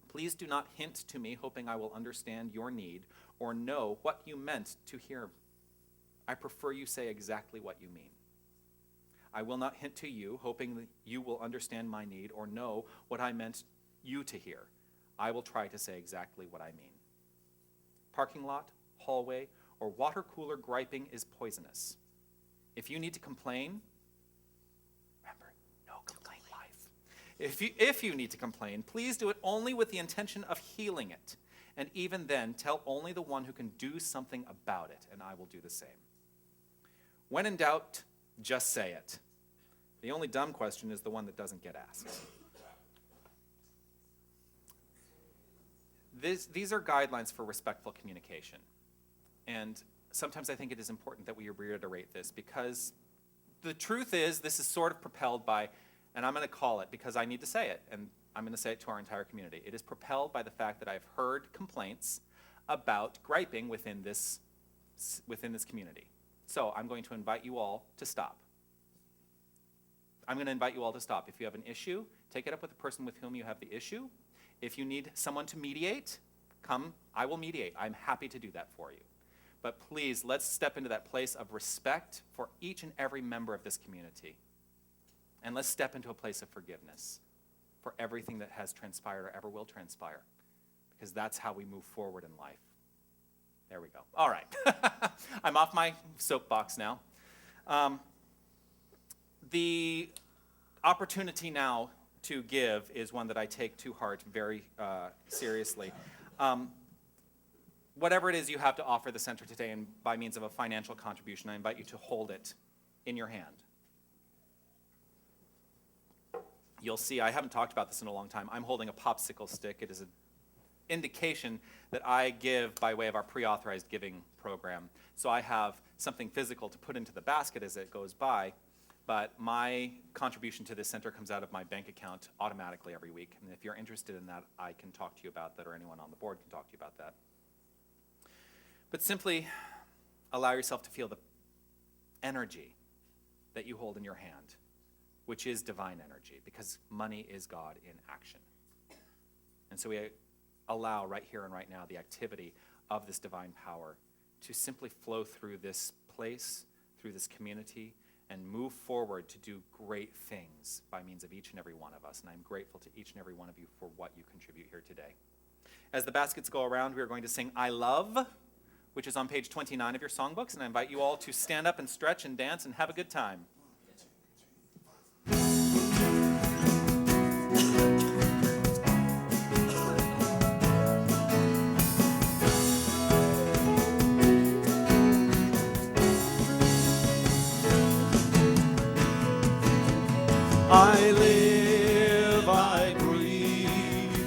Please do not hint to me hoping I will understand your need or know what you meant to hear. I prefer you say exactly what you mean. I will not hint to you hoping that you will understand my need or know what I meant you to hear. I will try to say exactly what I mean. Parking lot, hallway, or water cooler griping is poisonous. If you need to complain, remember, no complaint life. If you need to complain, please do it only with the intention of healing it. And even then, tell only the one who can do something about it, and I will do the same. When in doubt, just say it. The only dumb question is the one that doesn't get asked. These are guidelines for respectful communication. And sometimes I think it is important that we reiterate this because the truth is this is sort of propelled by, and I'm going to call it because I need to say it, and I'm going to say it to our entire community. It is propelled by the fact that I've heard complaints about griping within this community. So I'm going to invite you all to stop. I'm going to invite you all to stop. If you have an issue, take it up with the person with whom you have the issue. If you need someone to mediate, come, I will mediate. I'm happy to do that for you. But please, let's step into that place of respect for each and every member of this community. And let's step into a place of forgiveness for everything that has transpired or ever will transpire. Because that's how we move forward in life. There we go. All right. I'm off my soapbox now. The opportunity now to give is one that I take to heart very seriously. Whatever it is you have to offer the center today, and by means of a financial contribution, I invite you to hold it in your hand. You'll see, I haven't talked about this in a long time. I'm holding a popsicle stick. It is an indication that I give by way of our pre-authorized giving program. So I have something physical to put into the basket as it goes by, but my contribution to this center comes out of my bank account automatically every week. And if you're interested in that, I can talk to you about that, or anyone on the board can talk to you about that. But simply allow yourself to feel the energy that you hold in your hand, which is divine energy, because money is God in action. And so we allow right here and right now the activity of this divine power to simply flow through this place, through this community, and move forward to do great things by means of each and every one of us. And I'm grateful to each and every one of you for what you contribute here today. As the baskets go around, we are going to sing I Love, which is on page 29 of your songbooks, and I invite you all to stand up and stretch and dance and have a good time.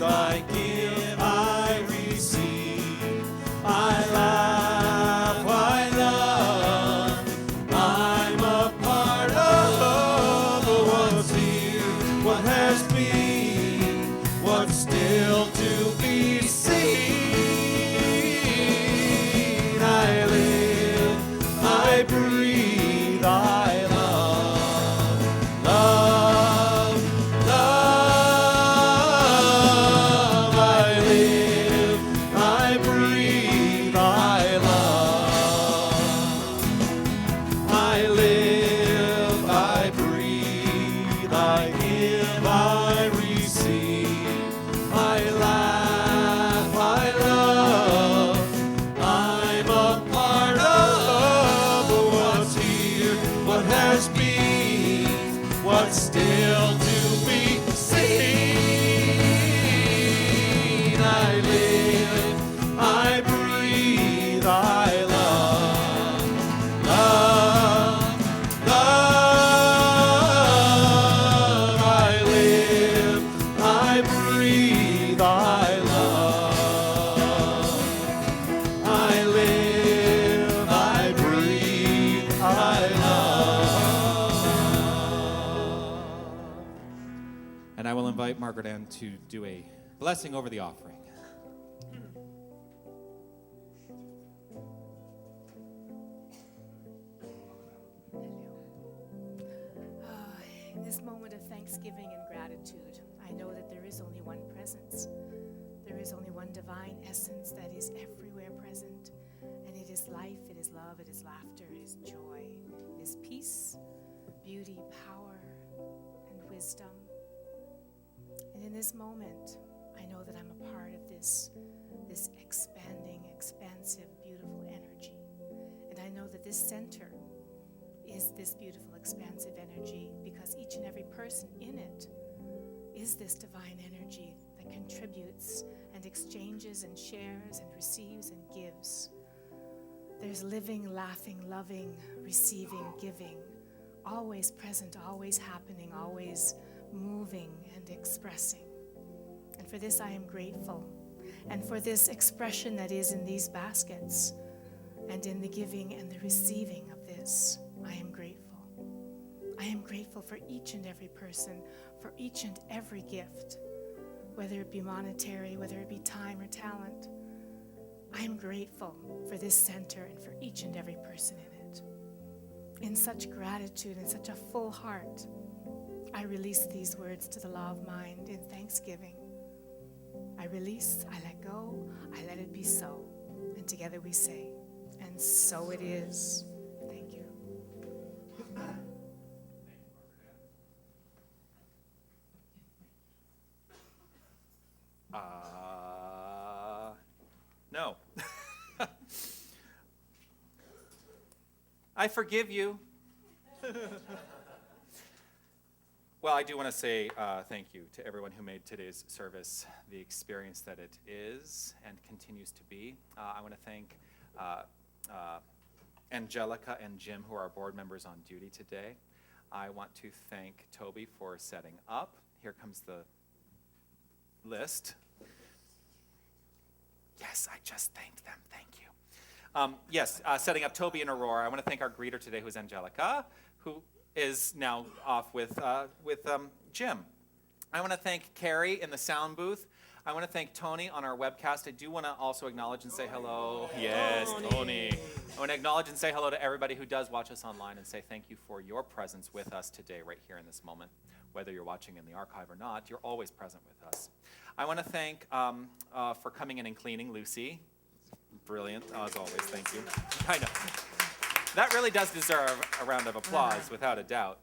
I give, I receive. I laugh, I love. I'm a part of what's here, what has been, what's still to be seen. I live, I breathe, I love, love, love. I live, I breathe, I love. I live, I breathe, I give, I receive. I laugh, I love. I'm a part of what's here, what has been, what's still to be seen. I live, I breathe, I love, love, love. I live, I breathe, I love. I live, I breathe, I love. And I will invite Margaret Ann to do a blessing over the offering. In this moment of thanksgiving and gratitude, I know that there is only one presence. There is only one divine essence that is everywhere present. And it is life, it is love, it is laughter, it is joy, it is peace, beauty, power, and wisdom. And in this moment, I know that I'm a part of this expanding, expansive, beautiful energy. And I know that this center is this beautiful, expansive energy because each and every person in it is this divine energy that contributes and exchanges and shares and receives and gives. There's living, laughing, loving, receiving, giving, always present, always happening, always moving and expressing. And for this I am grateful. And for this expression that is in these baskets and in the giving and the receiving of this, I am grateful. I am grateful for each and every person, for each and every gift, whether it be monetary, whether it be time or talent. I am grateful for this center and for each and every person in it. In such gratitude and such a full heart, I release these words to the law of mind in thanksgiving. I release, I let go, I let it be so. And together we say, and so it is. Thank you. No. I forgive you. Well, I do want to say thank you to everyone who made today's service the experience that it is and continues to be. I want to thank Angelica and Jim, who are our board members on duty today. I want to thank Toby for setting up. Here comes the list. Yes, I just thanked them. Thank you. Setting up Toby and Aurora. I want to thank our greeter today, who is Angelica, who is now off with Jim. I want to thank Carrie in the sound booth. I want to thank Tony on our webcast. I do want to also acknowledge and say hello. Yes, Tony. I want to acknowledge and say hello to everybody who does watch us online and say thank you for your presence with us today, right here in this moment. Whether you're watching in the archive or not, you're always present with us. I want to thank, for coming in and cleaning, Lucy. Brilliant, as always, thank you. I know. That really does deserve a round of applause, without a doubt.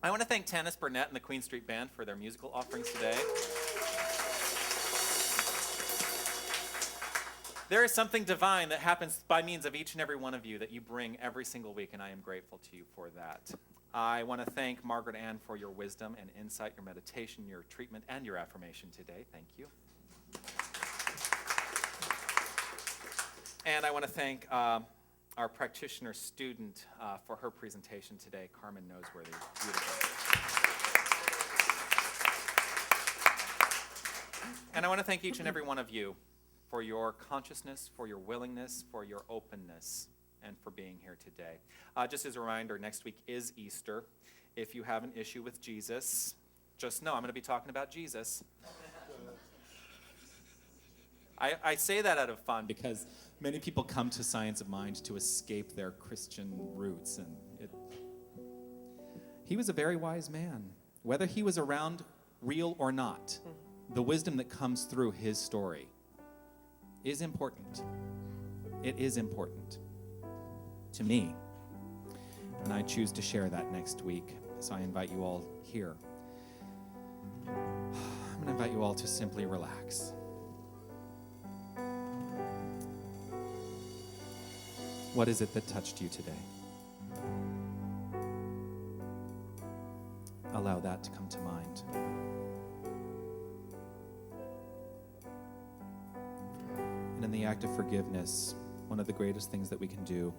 I want to thank Tanis Burnett and the Queen Street Band for their musical offerings today. There is something divine that happens by means of each and every one of you that you bring every single week, and I am grateful to you for that. I want to thank Margaret Ann for your wisdom and insight, your meditation, your treatment, and your affirmation today. Thank you. And I want to thank our practitioner student for her presentation today, Carmen Noseworthy. Beautiful. And I want to thank each and every one of you for your consciousness, for your willingness, for your openness, and for being here today. Just as a reminder, next week is Easter. If you have an issue with Jesus, just know I'm going to be talking about Jesus. I say that out of fun because many people come to Science of Mind to escape their Christian roots. And he was a very wise man. Whether he was around real or not, the wisdom that comes through his story is important. It is important to me. And I choose to share that next week. So I invite you all here. I'm going to invite you all to simply relax. What is it that touched you today? Allow that to come to mind. And in the act of forgiveness, one of the greatest things that we can do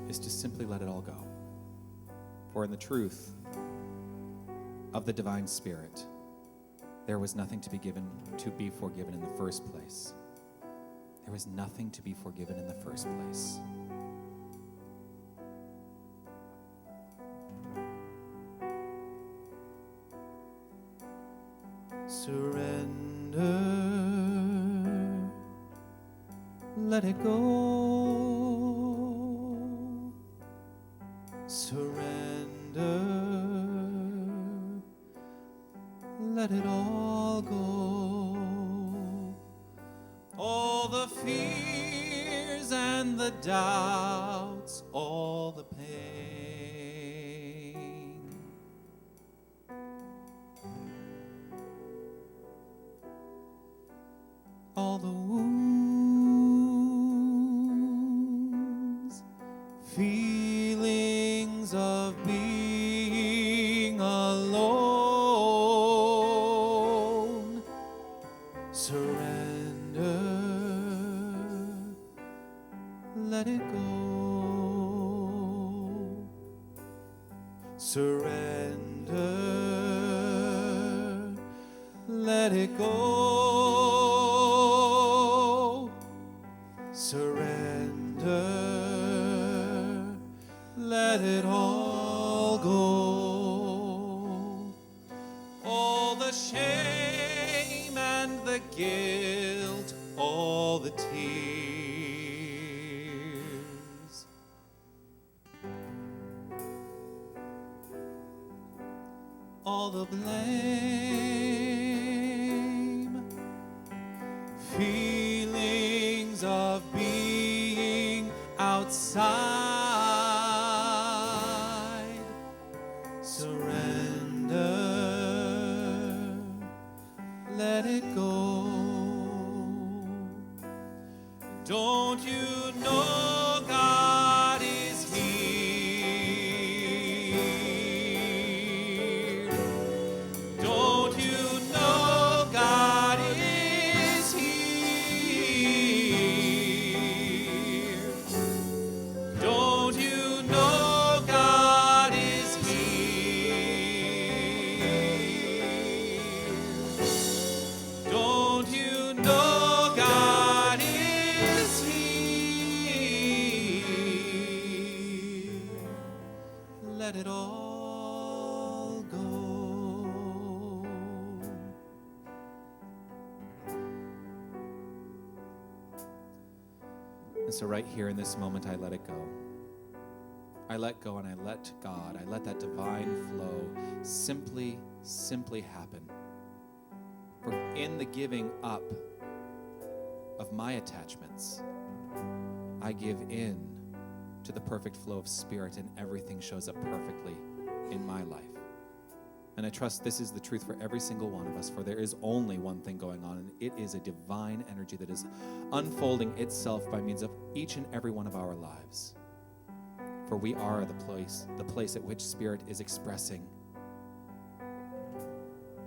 is to simply let it all go. For in the truth of the divine Spirit, there was nothing to be forgiven in the first place. There was nothing to be forgiven in the first place. Surrender, let it go. Surrender, let it all go. All the fears and the doubts, all the pain. All the wounds, feelings of being alone. Surrender, let it go. Surrender, let it go. Surrender, let it all go. All the shame and the guilt, all the tears. All the blame, feelings of being outside. Surrender, let it go. Don't you know God is here? Don't you know God is here? Don't you know God is here? Don't you know God is here? Let it all go. And so right here in this moment, I let it go. I let go and I let God, I let that divine flow simply happen. For in the giving up of my attachments, I give in to the perfect flow of Spirit, and everything shows up perfectly in my life. And I trust this is the truth for every single one of us, for there is only one thing going on, and it is a divine energy that is unfolding itself by means of each and every one of our lives. For we are the place at which Spirit is expressing.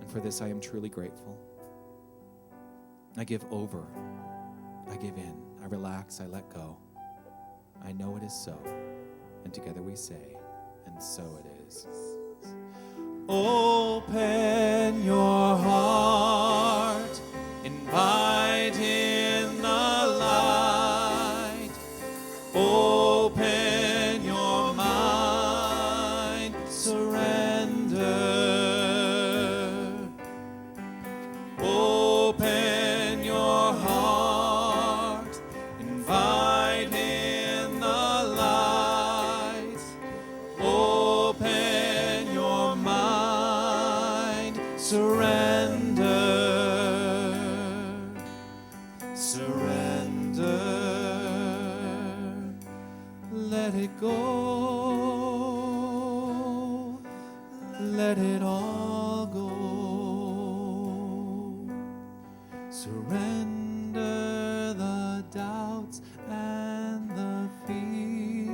And for this I am truly grateful. I give over. I give in. I relax. I let go. I know it is so. And together we say, and so it is. Open your heart. surrender, surrender. Let it go, let it all go. Surrender the doubts and the fears.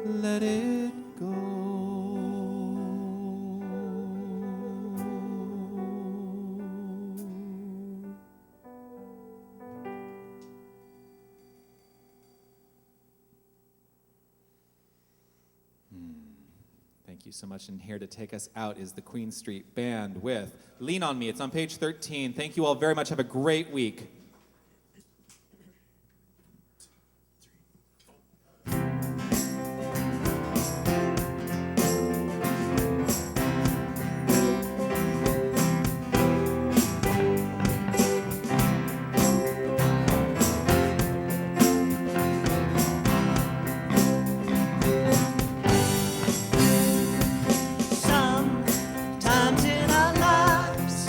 Let it go. Thank you so much. And here to take us out is the Queen Street Band with Lean on Me. It's on page 13. Thank you all very much. Have a great week. Sometimes in our lives,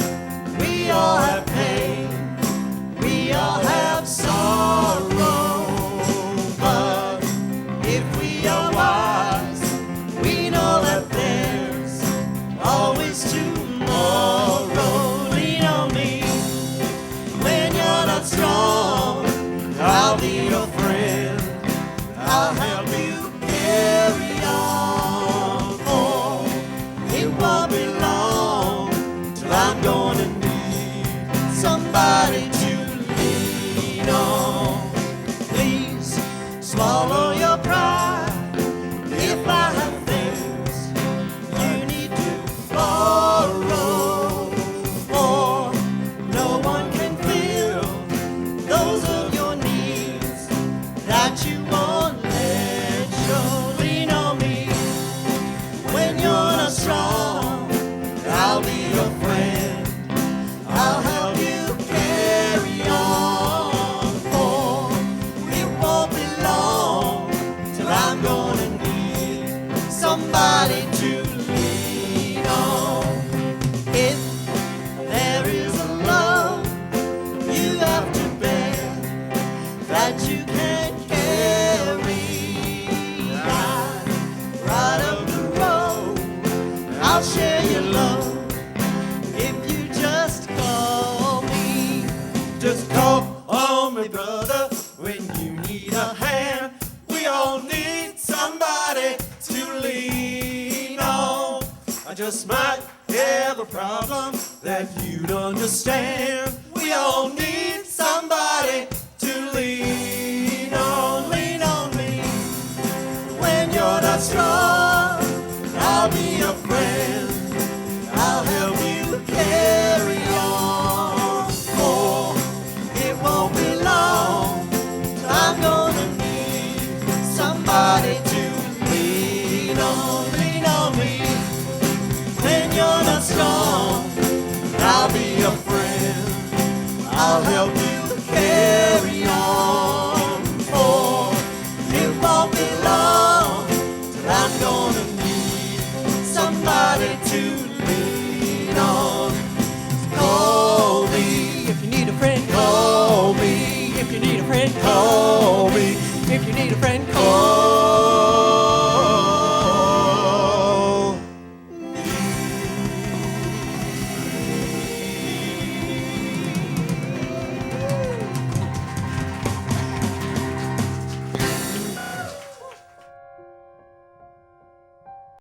we all have pain, we all have sorrow. But if we are wise, we know that there's always tomorrow. Lean on me when you're not strong. I'll be your friend. I'll help you carry on. Oh, it won't be long till I'm gonna need somebody to lean on. Please swallow your pride. If I have things you need to borrow, for no one can fill those of your needs that you won't let show. Lean on me when you're not strong. I'll be your friend. I'll help you carry on. For it won't be long till I'm gonna need somebody to lean on. If there is a love you have to bear that you can't carry, right up the road, I'll share your love if you just call me. Just call on me, brother, when you need a hand. We all need somebody to lean on. I just might have a problem that you'd understand. We all need somebody to lean on. Lean on me when you're not strong. I'll be your friend. I'll help you carry on. Oh, it won't be long till I'm gonna need somebody to lean on. Lean on me when you're not strong. I'll be your friend. I'll help you carry on. For it won't be long till I'm gonna need somebody to lean on. Call me if you need a friend. Call me if you need a friend. Call me if you need a friend. Call